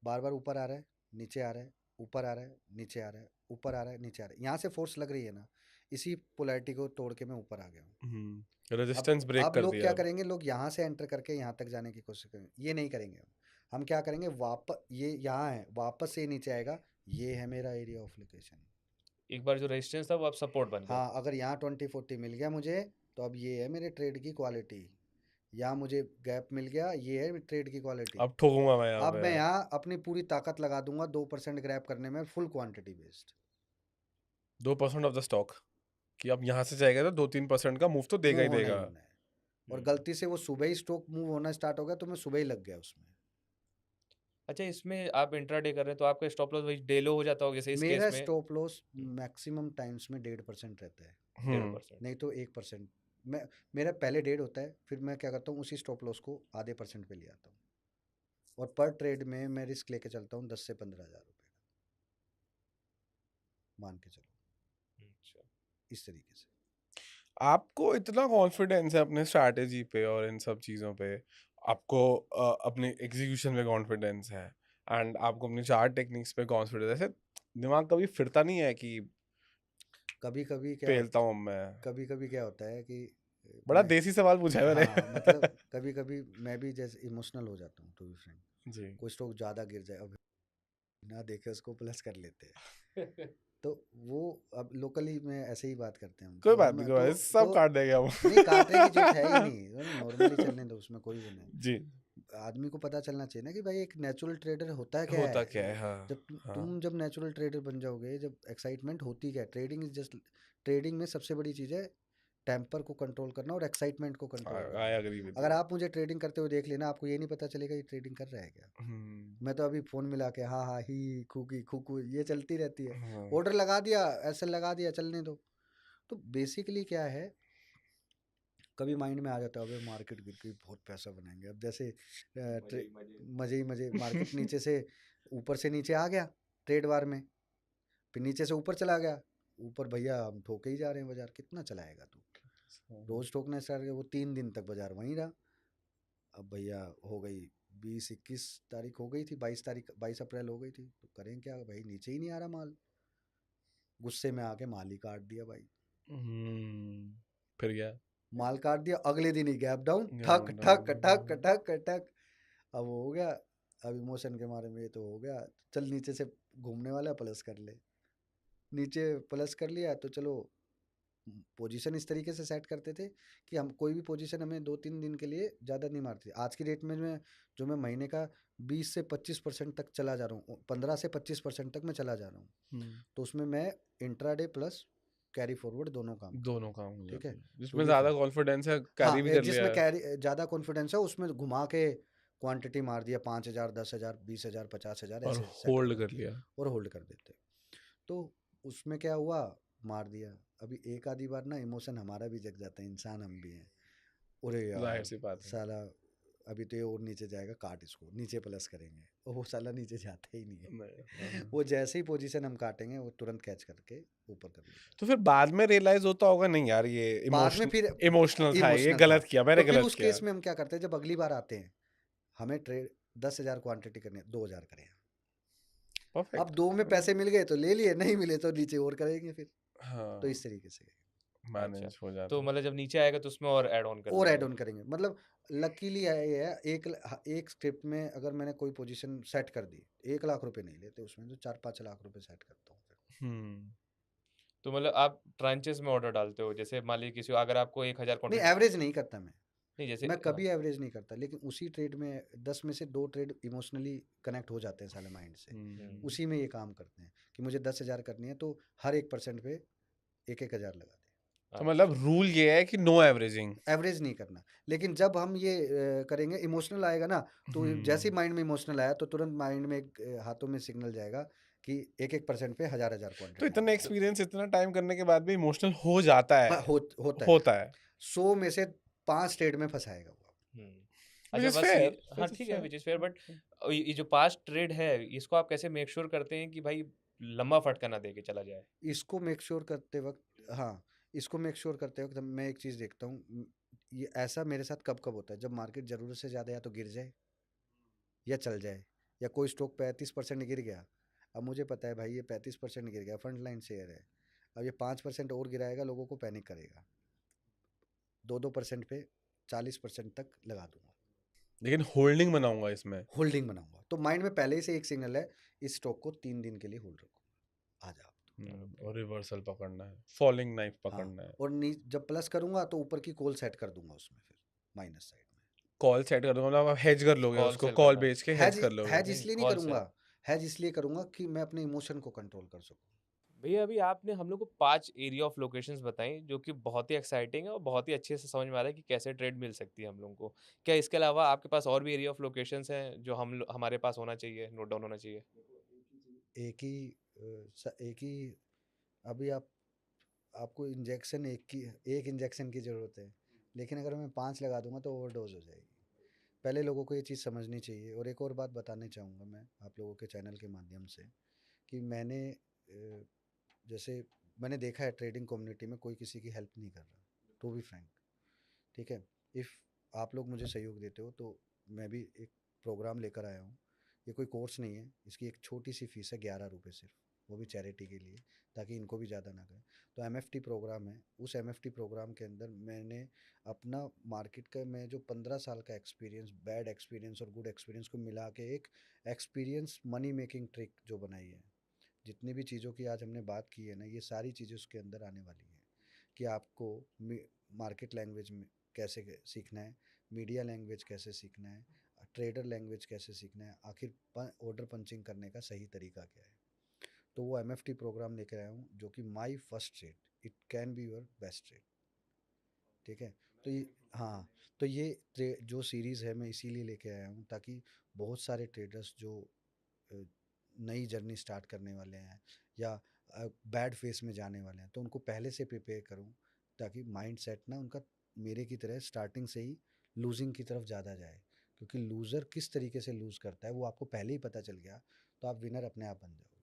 बार बार ऊपर आ रहा है, नीचे आ रहा है, ऊपर आ रहा है, नीचे आ रहा है, ऊपर आ रहा है, नीचे आ रहा है, यहाँ से फोर्स लग रही है ना, इसी पोलैरिटी को तोड़ के मैं ऊपर आ गया हूँ। रेजिस्टेंस ब्रेक अब कर लोग दिया। क्या करेंगे, लोग यहाँ से एंटर करके यहाँ तक जाने की कोशिश करेंगे, ये नहीं करेंगे। हम क्या करेंगे, वापस ये यहाँ है, वापस से नीचे आएगा, ये है मेरा एरिया ऑफ लोकेशन। एक बार जो रेजिस्टेंस था वो अब सपोर्ट बन गया। हाँ, अगर यहाँ 2040 मिल गया मुझे, तो अब ये है मेरे ट्रेड की क्वालिटी, यहाँ मुझे गैप मिल गया, ये है ट्रेड की क्वालिटी। अब ठोकूंगा मैं यहाँ अब पे। मैं यहाँ अपनी पूरी ताकत लगा दूंगा 2% ग्रैप करने में, full quantity based. 2% of the stock, कि अब यहाँ से जाएगा तो 2-3% का मूव तो देगा ही मूव होना देगा। होना है। और गलती से वो सुबह ही स्टॉक मूव होना स्टार्ट हो गया तो मैं सुबह ही लग गया उसमें। अच्छा, इसमें आप इंट्राडे कर रहे हैं तो आपका स्टॉप लॉस वही डे लो हो जाता होगा, जैसे इस मेरा केस में स्टॉप लॉस मैक्सिमम टाइम्स में 1.5% रहता है, 1.5%। नहीं तो 1%। मैं मेरा पहले 1.5 होता है, फिर मैं क्या करता हूँ, उसी स्टॉप लॉस को आधे % पे ले आता हूँ, और पर ट्रेड में मैं रिस्क लेके चलता हूँ 10 से 15 हज़ार रुपये का, मान के चलो। अच्छा, इस तरीके से। आपको इतना कॉन्फिडेंस है अपने स्ट्रैटेजी पे और इन सब चीज़ों पे, आपको अपने एग्जीक्यूशन पे कॉन्फिडेंस है, एंड आपको अपनी चार्ट टेक्निक्स पे कॉन्फिडेंस है, ऐसे दिमाग कभी फिरता नहीं है कि कभी कभी क्या फेलता हूँ मैं? कभी कभी क्या होता है कि बड़ा मैं, देसी सवाल पूछा है मैंने। हाँ मतलब कभी कभी मैं भी जैसे इमोशनल हो जाता हूँ, टू बी फ्रैंक। जी। कोई स्टॉक ज़्यादा गिर जाए, अब ना देखे उसको प्लस कर लेते हैं। तो वो अब लोकली में ऐसे ही बात करते हैं हम, कोई तो बात हम नहीं, कोई बात नहीं, सब काट देंगे हम। नहीं, काटने की जरूरत है ही नहीं, नॉर्मली चलने दो, उसमें कोई वो नहीं। जी। आदमी को पता चलना चाहिए ना कि भाई एक नेचुरल ट्रेडर होता क्या होता है। क्या है, हाँ। जब हाँ। तुम जब नेचुरल ट्रेडर बन जाओगे, जब एक्साइटमेंट होती क्या है, ट्रेडिंग इज जस्ट, ट्रेडिंग में सबसे बड़ी चीज़ है टेम्पर को कंट्रोल करना और एक्साइटमेंट को कंट्रोल आई करना। एग्री विद अगर आप मुझे ट्रेडिंग करते हुए देख लेना, आपको ये नहीं पता चलेगा ये ट्रेडिंग कर रहा है क्या। मैं तो अभी फ़ोन मिला के हाँ हाँ ही खूकी खूकू ये चलती रहती है, ऑर्डर लगा दिया, ऐसे लगा दिया, चलने दो। तो बेसिकली क्या है, कभी माइंड में आ जाता है अबे मार्केट गिर गई, बहुत पैसा बनाएंगे। अब जैसे मजे ही मजे, मार्केट नीचे से ऊपर से नीचे आ गया ट्रेड वार में, फिर नीचे से ऊपर चला गया, ऊपर भैया हम ठोके ही जा रहे हैं, बाजार कितना चलाएगा तू, रोज ठोकना स्टार्ट किया, वो 3 दिन तक बाजार वहीं रहा। अब भैया हो गई 20-21 तारीख हो गई थी, 22 अप्रैल हो गई थी, तो करें क्या भाई, नीचे ही नहीं आ रहा माल, गुस्से में आके माल ही काट दिया भाई। फिर क्या? माल काट दिया, अगले दिन ही गैप डाउन, ठक Gap ठक down. ठक ठक ठक। अब हो गया, अब इमोशन के मारे में ये तो हो गया, चल नीचे से घूमने वाला प्लस कर ले, नीचे प्लस कर लिया तो चलो। पोजीशन इस तरीके से सेट करते थे कि हम कोई भी पोजीशन हमें 2-3 दिन के लिए ज़्यादा नहीं मारती। आज की डेट में मैं महीने का 20 से 25% तक चला जा रहा हूँ, 15 से 25% तक मैं चला जा रहा हूँ, तो उसमें मैं इंट्राडे प्लस कैरी फॉरवर्ड दोनों काम हो ठीक जाते है। हैं। तो जिसमें ये ज्यादा फिर कॉन्फिडेंस है, हाँ, कैरी भी कर लिया जिसमें है। कैरी ज़्यादा कॉन्फिडेंस है उसमें घुमा के क्वांटिटी मार दिया, 5,000 10,000 20,000 50,000 और ऐसे सेट होल्ड कर कर लिया। और होल्ड कर देते। तो उसमें क्या हुआ, मार दिया। अभी एक आधी बार ना इमोशन हमारा भी जग जाता है, इंसान हम भी हैं, अरे जाहिर यार सी बात है। साला अभी तो ये और नीचे जाएगा, काट इसको, नीचे प्लस करेंगे, और वो साला नीचे जाता ही नहीं है। नहीं। वो जैसे ही पोजीशन हम काटेंगे वो तुरंत कैच करके ऊपर कर लेगा। तो फिर बाद में रियलाइज होता होगा, नहीं यार ये बाद में फिर इमोशनल था, ये इमोशनल गलत था। किया, मैंने तो फिर गलत उस किया। केस में हम क्या करते हैं, जब अगली बार आते हैं, हमें ट्रेड 10,000 क्वांटिटी करनी है, 2,000 करें। परफेक्ट। अब 2 में पैसे मिल गए तो ले लिए, नहीं मिले तो नीचे और करेंगे फिर। हाँ, तो इस तरीके से मैनेज हो जाता तो है। मतलब जब नीचे आएगा तो उसमें और ऐड ऑन कर और देंगे। ऐड ऑन करेंगे। मतलब लकीली ये है, एक स्क्रिप्ट में अगर मैंने कोई पोजीशन सेट कर दी, 1 लाख रुपए नहीं लेते उसमें, तो 4-5 लाख रुपए सेट करता हूँ फिर। तो मतलब आप ट्रांचेस में ऑर्डर डालते हो, जैसे मान लीजिए किसी अगर आपको 1,000 नहीं, क्वांटिटी एवरेज नहीं करता मैं, नहीं जैसे मैं कभी एवरेज नहीं करता, लेकिन उसी ट्रेड में 10 में से 2 ट्रेड इमोशनली कनेक्ट हो जाते हैं साले माइंड से, उसी में ये काम करते हैं कि मुझे 10,000 करनी है तो हर 1% पे 1,000 लगा दे। तो मतलब रूल ये है कि नो एवरेजिंग। एवरेज नहीं करना। लेकिन जब हम ये करेंगे, इमोशनल आएगा ना, तो जैसे ही माइंड में इमोशनल आया तो तुरंत माइंड में हाथों में सिग्नल जाएगा कि 1-1% पे 1000-1000 तो क्वांटिटी इतना एक्सपीरियंस इतना टाइम करने के बाद भी इमोशनल हो जाता है। होता है। है 100 में से 5 ट्रेड में फंसाएगा वो। Which अच्छा is बस fair, ये which हाँ is ठीक है fair. Which is fair but ये जो पास्ट ट्रेड है इसको आप कैसे मेक श्योर करते हैं कि भाई लंबा फटका ना दे के चला जाए? इसको मेक श्योर करते वक्त, हाँ, इसको मेक श्योर करते वक्त मैं एक चीज़ देखता हूँ, ये ऐसा मेरे साथ कब कब होता है, जब मार्केट ज़रूरत से ज़्यादा या तो गिर जाए या चल जाए, या कोई स्टॉक 35% गिर गया। अब मुझे पता है भाई ये 35% गिर गया, फ्रंट लाइन शेयर है, अब ये 5% और गिराएगा, लोगों को पैनिक करेगा, 2-2% पे 40% तक लगा दूंगा, लेकिन होल्डिंग बनाऊंगा इसमें। होल्डिंग बनाऊंगा। तो माइंड में पहले से एक सिग्नल है, इस स्टॉक को 3 दिन के लिए होल्ड रखूंगा, आ जाओ। और रिवर्सल पकड़ना है, फॉलिंग नाइफ हाँ, पकड़ना है। और जब प्लस करूंगा तो ऊपर की कॉल सेट कर दूंगा उसमें, फिर माइनस साइड में कॉल सेट कर दूंगा, मतलब आप हेज कर लोगे कॉल उसको, सेल कॉल करना बेच के हेज हैज कर लोगे। हैज नहीं इसलिए नहीं कॉल सेल। करूंगा, हैज इसलिए करूंगा कि मैं अपने इमोशन को कंट्रोल कर सकूं। भैया अभी आपने हम लोग को 5 एरिया ऑफ लोकेशंस बताई जो कि बहुत ही एक्साइटिंग है और बहुत ही अच्छे से समझ में आ रहा है कि कैसे ट्रेड मिल सकती है हम लोगों को। क्या इसके अलावा आपके पास और भी एरिया ऑफ लोकेशंस हैं जो हमारे पास होना चाहिए, नोट डाउन होना चाहिए? एक ही अभी आपको इंजेक्शन एक इंजेक्शन की ज़रूरत है, लेकिन अगर मैं 5 लगा दूंगा तो ओवरडोज हो जाएगी। पहले लोगों को ये चीज़ समझनी चाहिए। और एक और बात बताना चाहूँगा मैं आप लोगों के चैनल के माध्यम से, कि जैसे मैंने देखा है ट्रेडिंग कम्युनिटी में कोई किसी की हेल्प नहीं कर रहा, टू बी फ्रैंक, ठीक है। इफ़ आप लोग मुझे सहयोग देते हो तो मैं भी एक प्रोग्राम लेकर आया हूँ। ये कोई कोर्स नहीं है, इसकी एक छोटी सी फीस है, 11 रुपये सिर्फ, वो भी चैरिटी के लिए, ताकि इनको भी ज़्यादा ना करें। तो एमएफटी प्रोग्राम है, उस एमएफटी प्रोग्राम के अंदर मैंने अपना मार्केट का मैं जो 15 साल का एक्सपीरियंस, बैड एक्सपीरियंस और गुड एक्सपीरियंस को मिला के एक एक्सपीरियंस मनी मेकिंग ट्रिक जो बनाई है। जितनी भी चीज़ों की आज हमने बात की है ना, ये सारी चीज़ें उसके अंदर आने वाली हैं, कि आपको मार्केट लैंग्वेज में कैसे सीखना है, मीडिया लैंग्वेज कैसे सीखना है, ट्रेडर लैंग्वेज कैसे सीखना है, आखिर ऑर्डर पंचिंग करने का सही तरीका क्या है। तो वो एमएफटी प्रोग्राम लेकर आया हूँ, जो कि my first trade, it can be your best trade, ठीक है। तो ये, हाँ, तो ये जो सीरीज़ है मैं इसीलिए लेके आया हूँ, ताकि बहुत सारे ट्रेडर्स जो नई जर्नी स्टार्ट करने वाले हैं या बैड फेस में जाने वाले हैं, तो उनको पहले से प्रिपेयर करूं, ताकि माइंड सेट ना उनका मेरे की तरह स्टार्टिंग से ही लूजिंग की तरफ ज़्यादा जाए। क्योंकि लूज़र किस तरीके से लूज़ करता है वो आपको पहले ही पता चल गया, तो आप विनर अपने आप बन जाओगे।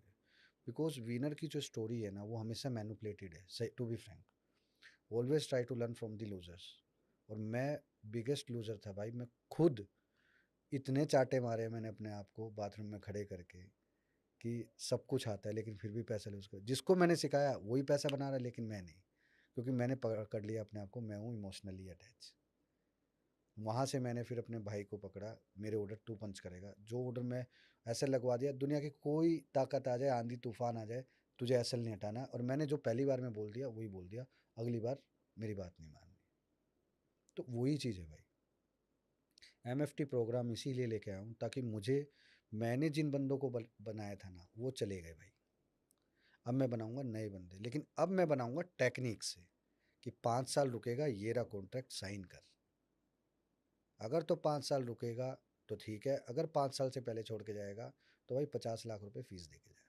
बिकॉज विनर की जो स्टोरी है ना, वो हमेशा मैनिपुलेटेड है, to be frank. Always try to learn from the losers. और मैं बिगेस्ट लूज़र था भाई, मैं खुद इतने चाटे मारे मैंने अपने आप को बाथरूम में खड़े करके, कि सब कुछ आता है लेकिन फिर भी पैसा लूज कर, जिसको मैंने सिखाया वही पैसा बना रहा है, लेकिन मैं नहीं, क्योंकि मैंने पकड़ लिया अपने आप को, मैं हूँ इमोशनली अटैच। वहाँ से मैंने फिर अपने भाई को पकड़ा, मेरे ऑर्डर तू पंच करेगा, जो ऑर्डर मैं ऐसे लगवा दिया, दुनिया की कोई ताकत आ जाए, आंधी तूफान आ जाए, तुझे ऐसा नहीं हटाना। और मैंने जो पहली बार में बोल दिया वही बोल दिया, अगली बार मेरी बात नहीं माननी। तो वही चीज़ है भाई, एमएफटी प्रोग्राम इसीलिए लेके आया हूँ, ताकि मैंने जिन बंदों को बनाया था ना, वो चले गए भाई। अब मैं बनाऊंगा नए बंदे, लेकिन अब मैं बनाऊंगा टेक्निक से, कि 5 साल रुकेगा, ये रहा कॉन्ट्रैक्ट, साइन कर। अगर तो 5 साल रुकेगा तो ठीक है, अगर 5 साल से पहले छोड़ के जाएगा तो भाई 50 लाख रुपए फीस दे के जाए।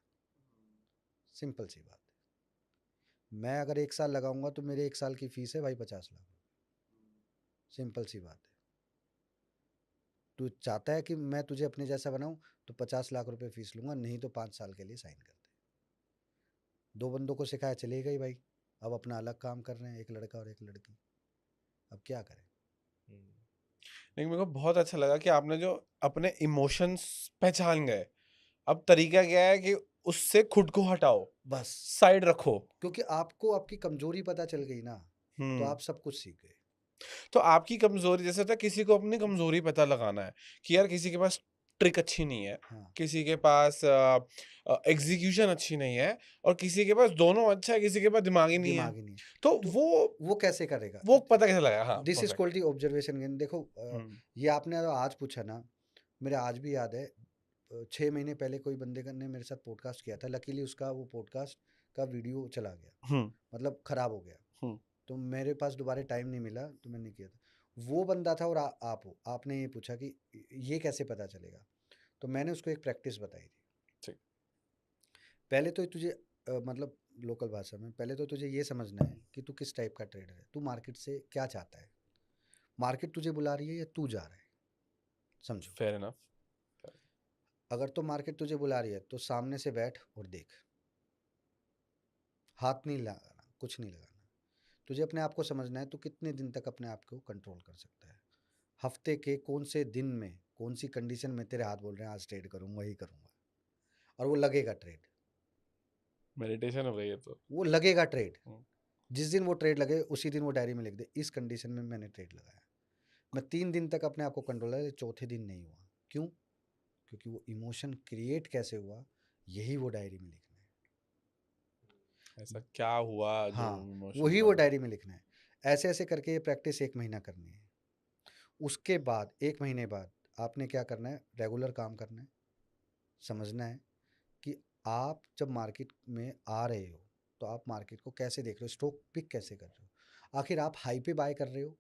सिंपल सी बात है। मैं अगर 1 साल लगाऊंगा तो मेरे 1 साल की फीस है भाई 50 लाख। सिंपल सी बात है। तू चाहता है कि मैं तुझे अपने जैसा बनाऊं, तो 50 लाख रुपए फीस लूंगा, नहीं तो 5 साल के लिए साइन कर दे। 2 बंदों को सिखाया, चले गई भाई, अब अपना अलग काम कर रहे हैं, एक लड़का और एक लड़की। अब क्या करें। लेकिन मेरे को बहुत अच्छा लगा कि आपने जो अपने इमोशंस पहचान गए, अब तरीका क्या है कि उससे खुद को हटाओ, बस साइड रखो। क्योंकि आपको आपकी कमजोरी पता चल गई ना, तो आप सब कुछ सीख गए। तो आपकी कमजोरी, जैसे होता है किसी को अपनी कमजोरी पता लगाना है, कि यार किसी के पास ट्रिक अच्छी नहीं है, हाँ, किसी के पास एग्जीक्यूशन अच्छी नहीं है, और किसी के पास दोनों अच्छा है, किसी के पास दिमाग ही नहीं है, दिमाग ही नहीं। तो तो वो कैसे करेगा, पता कैसे लगा? हाँ, this is perfect. Called the observation game. देखो ये आपने आज पूछा ना, मेरे आज भी याद है, 6 महीने पहले कोई बंदे ने मेरे साथ पॉडकास्ट किया था, लकीली उसका वो पॉडकास्ट का वीडियो चला गया, मतलब खराब हो गया। तो मेरे पास दोबारा टाइम नहीं मिला तो मैंने किया था। वो बंदा था और आप हो, आपने ये पूछा कि ये कैसे पता चलेगा, तो मैंने उसको एक प्रैक्टिस बताई थी। ठीक। पहले तो तुझे मतलब लोकल भाषा में पहले तो तुझे ये समझना है कि तू किस टाइप का ट्रेडर है, तू मार्केट से क्या चाहता है, मार्केट तुझे बुला रही है या तू जा रहा है, समझो। Fair enough. अगर तो मार्केट तुझे बुला रही है तो सामने से बैठ और देख, हाथ नहीं लगाना, कुछ नहीं लगाना। तुझे अपने आप को समझना है तू कितने दिन तक अपने आप को कंट्रोल कर सकता है, हफ्ते के कौन से दिन में कौन सी कंडीशन में तेरे हाथ बोल रहे हैं आज ट्रेड करूंगा ही करूंगा, और वो लगेगा ट्रेड, मेडिटेशन हो गई है तो। वो लगेगा ट्रेड। हम्म। जिस दिन वो ट्रेड लगे उसी दिन वो डायरी में लिख दे, इस कंडीशन में मैंने ट्रेड लगाया। मैं 3 दिन तक अपने आप को कंट्रोल है, चौथे दिन नहीं हुआ। क्यों? क्योंकि वो इमोशन क्रिएट कैसे हुआ, यही वो डायरी में लिखना है। ऐसा क्या हुआ जो हाँ, इमोशन वही वो बना? डायरी में लिखना है। ऐसे ऐसे करके ये प्रैक्टिस 1 महीना करनी है। उसके बाद 1 महीने बाद आपने क्या करना है, रेगुलर काम करना है। समझना है कि आप जब मार्केट में आ रहे हो तो आप मार्केट को कैसे देख रहे हो, स्टॉक पिक कैसे कर रहे हो, आखिर आप हाई पे बाय कर रहे हो,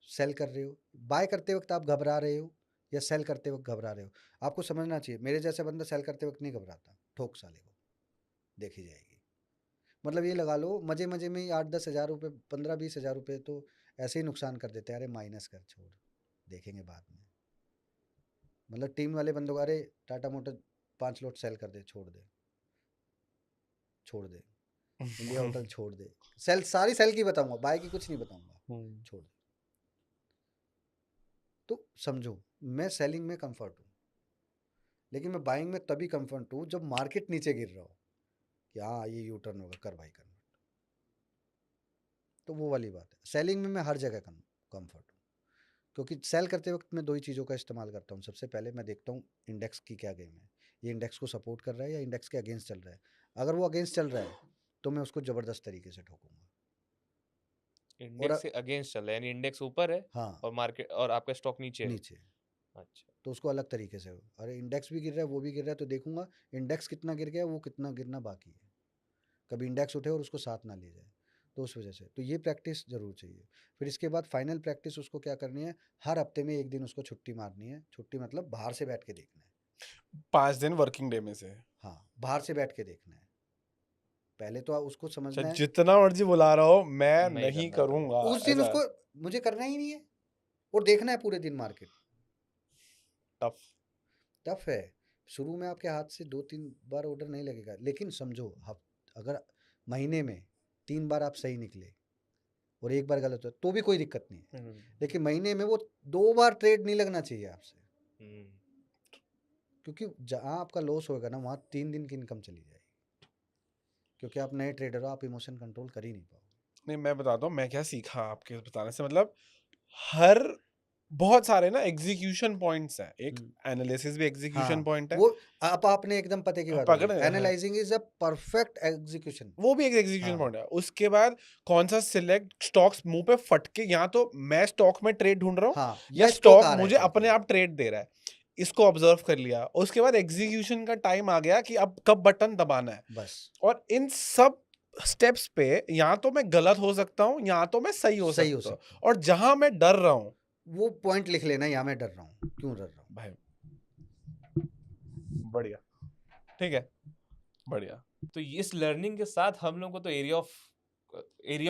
सेल कर रहे हो, बाय करते वक्त आप घबरा रहे हो या सेल करते वक्त घबरा रहे हो। आपको समझना चाहिए, मेरे जैसा बंदा सेल करते वक्त नहीं घबराता, ठोक साले को, देखी जाएगी। मतलब ये लगा लो मजे मजे में ही 8-10 हज़ार रुपये, 15-20 हज़ार रुपये तो ऐसे ही नुकसान कर देते हैं। अरे माइनस कर, छोड़, देखेंगे बाद में। मतलब टीम वाले बंदों को, अरे टाटा मोटर 5 लोट सेल कर दे, छोड़ दे, इंडिया होटल छोड़ दे, सेल सारी सेल की बताऊंगा, बाय की कुछ नहीं बताऊंगा, छोड़ दे। तो समझो, मैं सेलिंग में कंफर्ट हूँ, लेकिन मैं बाइंग में तभी कंफर्ट हूँ जब मार्केट नीचे गिर रहा हो कि हाँ ये यू टर्न होगा, कर भाई कन्वर्ट। तो वो वाली बात है, सेलिंग में मैं हर जगह कंफर्ट हूँ, क्योंकि सेल करते वक्त मैं 2 ही चीज़ों का इस्तेमाल करता हूँ। सबसे पहले मैं देखता हूँ इंडेक्स की क्या गेम है, ये इंडेक्स को सपोर्ट कर रहा है या इंडेक्स के अगेंस्ट चल रहा है। अगर वो अगेंस्ट चल रहा है तो मैं उसको ज़बरदस्त तरीके से ठोकूंगा। और इंडेक्स से अगेंस्ट चल रहा है, यानी इंडेक्स ऊपर है हाँ, और मार्केट और आपका स्टॉक नीचे है। नीचे, अच्छा। तो उसको अलग तरीके से, अरे इंडेक्स भी गिर रहा है वो भी गिर रहा है तो देखूंगा इंडेक्स कितना गिर गया, वो कितना गिरना बाकी है, कभी इंडेक्स उठे और उसको साथ ना ले जाए। तो उस वजह से तो ये प्रैक्टिस ज़रूर चाहिए। फिर इसके बाद फाइनल प्रैक्टिस उसको क्या करनी है, हर हफ्ते में 1 दिन उसको छुट्टी मारनी है। छुट्टी मतलब बाहर से बैठ के देखना है। 5 दिन वर्किंग डे में से। हाँ, बाहर से बैठ के देखना है। पहले तो उसको अच्छा, समझना है, जितना मर्जी बुला रहा हो मैं नहीं नहीं करना पड़ेगा। करूंगा उस दिन ऐसा। उसको मुझे करना ही नहीं है और देखना है पूरे दिन मार्केट। टफ। टफ है, शुरू में आपके हाथ से 2-3 बार ऑर्डर नहीं लगेगा, लेकिन समझो अगर महीने में 3 बार आप सही निकले और 1 बार गलत हो तो भी कोई दिक्कत नहीं है, लेकिन महीने में वो 2 बार ट्रेड नहीं लगना चाहिए आपसे, क्योंकि जहाँ आपका लॉस होगा ना वहाँ 3 दिन की इनकम चली जाएगी, क्योंकि आप नए ट्रेडर हो, आप इमोशन कंट्रोल कर ही नहीं पाओगे। नहीं, मैं बताता हूँ मैं क्या सीखा आपके बताने से। मतलब हर बहुत सारे ना एग्जीक्यूशन पॉइंट्स हैं। एक एनालिसिस भी एग्जीक्यूशन हाँ, पॉइंट है। वो आपने एकदम पते की बात पकड़ बोली, है। Analysing is a perfect execution. वो भी एक एग्जीक्यूशन हाँ, पॉइंट है। उसके बाद कौन सा सिलेक्ट स्टॉक्स मुंह पे फटके, या तो मैं स्टॉक में ट्रेड ढूंढ रहा हूँ हाँ, या या स्टॉक स्टॉक आ रहा है मुझे चल अपने के। आप ट्रेड दे रहा है, इसको ऑब्जर्व कर लिया। उसके बाद एग्जीक्यूशन का टाइम आ गया कि अब कब बटन दबाना है। बस और इन सब स्टेप्स पे या तो मैं गलत हो सकता हूँ या तो मैं सही हो सही हो सकता हूँ। सकता हूँ, और जहां मैं डर रहा हूँ, वो पॉइंट लिख लेना, यहाँ मैं डर रहा हूँ, क्यों डर रहा हूँ। भाई बढ़िया, ठीक है, बढ़िया। तो इस लर्निंग के साथ हम लोग को तो एरिया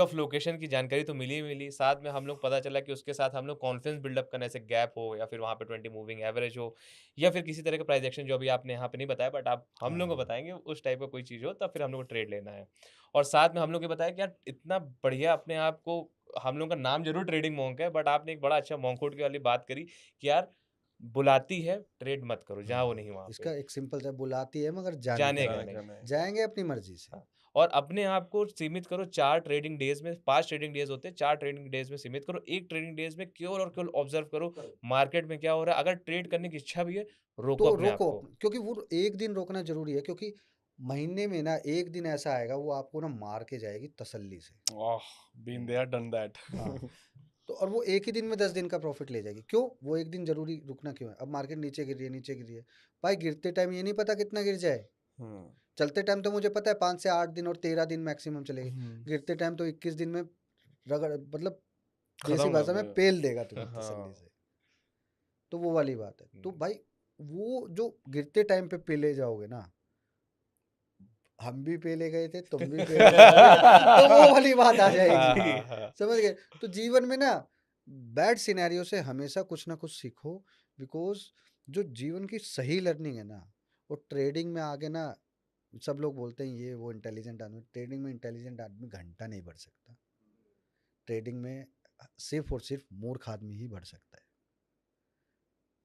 ऑफ लोकेशन की जानकारी तो मिली, साथ में हम लोग पता चला कि उसके साथ हम लोग कॉन्फिडेंस बिल्डअप करने से गैप हो या फिर वहाँ पे 20 मूविंग एवरेज हो या फिर किसी तरह का प्राइस एक्शन जो अभी आपने यहाँ पे नहीं बताया, बट आप हम लोग को हाँ, बताएंगे उस टाइप का कोई चीज़ हो तब फिर हम लोग को ट्रेड लेना है। और साथ में हम लोग ये बताया कि यार इतना बढ़िया अपने आप को, हम लोग का नाम जरूर ट्रेडिंग मॉन्क है, बट आपने एक बड़ा अच्छा मॉन्क की वाली बात करी कि यार बुलाती है ट्रेड मत करो, जहाँ वो नहीं वहाँ इसका पे एक सिंपल सा, बुलाती है मगर जाने का जानेगा नहीं, नहीं। जाएंगे अपनी मर्जी से। हाँ, और अपने आप को सीमित करो 4 ट्रेडिंग डेज में, 5 ट्रेडिंग डेज होते हैं, 4 ट्रेडिंग डेज में सीमित करो। 1 ट्रेडिंग डेज में केवल और केवल ऑब्जर्व करो मार्केट में क्या हो रहा है। अगर ट्रेड करने की इच्छा भी है, रोको तो अपने आप रोको को। क्योंकि वो 1 दिन रोकना जरूरी है, क्योंकि महीने में ना 1 दिन ऐसा आएगा वो आपको ना मार के जाएगी तसल्ली से। Been there done that. हाँ, तो और वो एक ही दिन में 10 दिन का प्रॉफिट ले जाएगी। क्यों? वो 1 दिन जरूरी रुकना क्यों है? अब मार्केट नीचे गिर रही है, नीचे गिर रही है, भाई गिरते टाइम ये नहीं पता कितना गिर जाए, चलते टाइम तो मुझे पता है 5 से 8 दिन और 13 दिन मैक्सिमम चलेगी, गिरते टाइम तो 21 दिन में रगड़ मतलब खत्म देसी कर भाषा में देगा। पेल देगा तुम्हें हाँ। तसल्ली से। तो वो वाली बात है। तो हम्म। भाई वो जो गिरते टाइम पे पेले जाओगे ना, हम भी पेले गए थे, तुम भी पेले जाओगे, तो वो वाली बात आ हाँ, जाएगी। हाँ, हाँ। समझ गए? तो जीवन में ना बैड सिनेरियो से हमेशा कुछ ना कुछ सीखो, बिकॉज जो जीवन की सही लर्निंग है ना, वो ट्रेडिंग में आगे ना, सब लोग बोलते हैं ये वो इंटेलिजेंट आदमी, ट्रेडिंग में इंटेलिजेंट आदमी घंटा नहीं बढ़ सकता। ट्रेडिंग में सिर्फ और सिर्फ मूर्ख आदमी ही बढ़ सकता है।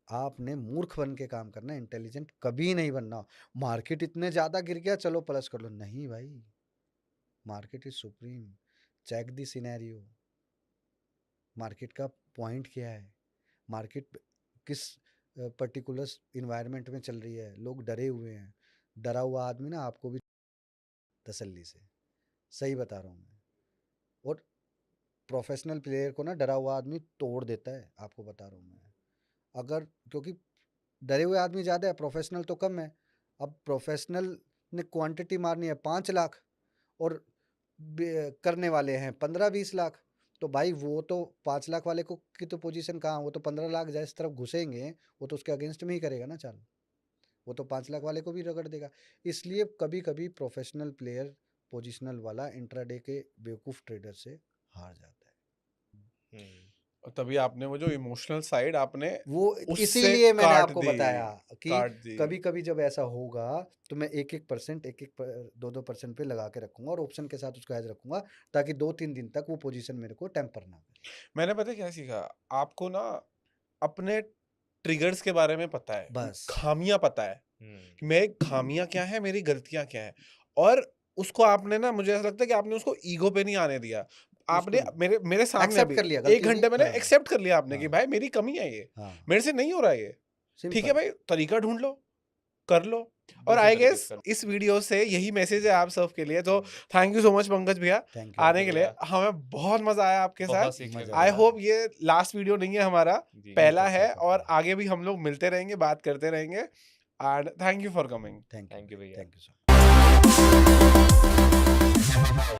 आपने मूर्ख बन के काम करना, इंटेलिजेंट कभी नहीं बनना। मार्केट इतने ज्यादा गिर गया, चलो प्लस कर लो, नहीं भाई, market is supreme. Check the scenario, market का पॉइंट क्या है, मार्केट किस पर्टिकुलर इन्वायरमेंट में चल रही है, लोग डरे हुए हैं। डरा हुआ आदमी ना आपको भी तसल्ली से, सही बता रहा हूँ मैं। और प्रोफेशनल प्लेयर को ना डरा हुआ आदमी तोड़ देता है, आपको बता रहा हूँ मैं। अगर क्योंकि डरे हुए आदमी ज़्यादा है, प्रोफेशनल तो कम है। अब प्रोफेशनल ने क्वांटिटी मारनी है 5 लाख और करने वाले हैं 15-20 लाख, तो भाई वो तो 5 लाख वाले को की तो पोजीशन कहाँ, वो तो 15 लाख जिस तरफ घुसेंगे वो तो उसके अगेंस्ट में ही करेगा ना चाल, वो तो 5 लाख वाले को भी रगड़ देगा। इसलिए कभी कभी प्रोफेशनल प्लेयर पोजिशनल वाला इंट्राडे के बेवकूफ़ ट्रेडर से हार जाता है। और तभी आपने वो जो इमोशनल साइड आपने वो उससे इसीलिए मैंने काट आपको दी, बताया कि काट दी। कभी कभी जब ऐसा होगा तो मैं 1-1%, 2-2% पे लगा के रखूंगा और ऑप्शन के साथ उसका हेज रखूंगा, ताकि 2-3 दिन तक वो पोजीशन मेरे को टेम्पर ना करे। मैंने पता है क्या सीखा, आपको ना अपने ट्रिगर्स के बारे में पता है, बस खामियां पता है कि मेरी खामियां क्या है, मेरी गलतियां क्या है, और उसको आपने ना, मुझे ऐसा लगता है कि आपने उसको ईगो पे नहीं आने दिया। आपने उसको मेरे मेरे सामने एक्सेप्ट अभी कर लिया 1 गलती घंटे होगी। मैंने हाँ एक्सेप्ट कर लिया आपने कि हाँ भाई मेरी कमी है ये, हाँ, मेरे से नहीं हो रहा है ये, ठीक है सिंपल। भाई, तरीका ढूंढ लो, कर लो। और दूसरे आई तरीके गेस से कर इस वीडियो से यही मैसेज है आप सबके लिए। तो thank you so much Pankaj भैया थैंक यू आने के लिए, भैया। हमें बहुत मजा आया आपके साथ। बहुत सीखने को मजा आई मिला। होप ये लास्ट वीडियो नहीं है हमारा, जी पहला पक्का है, और पक्का। आगे भी हम लोग मिलते रहेंगे, बात करते रहेंगे। And thank you for coming. Thank thank you you भैया। Thank you so much.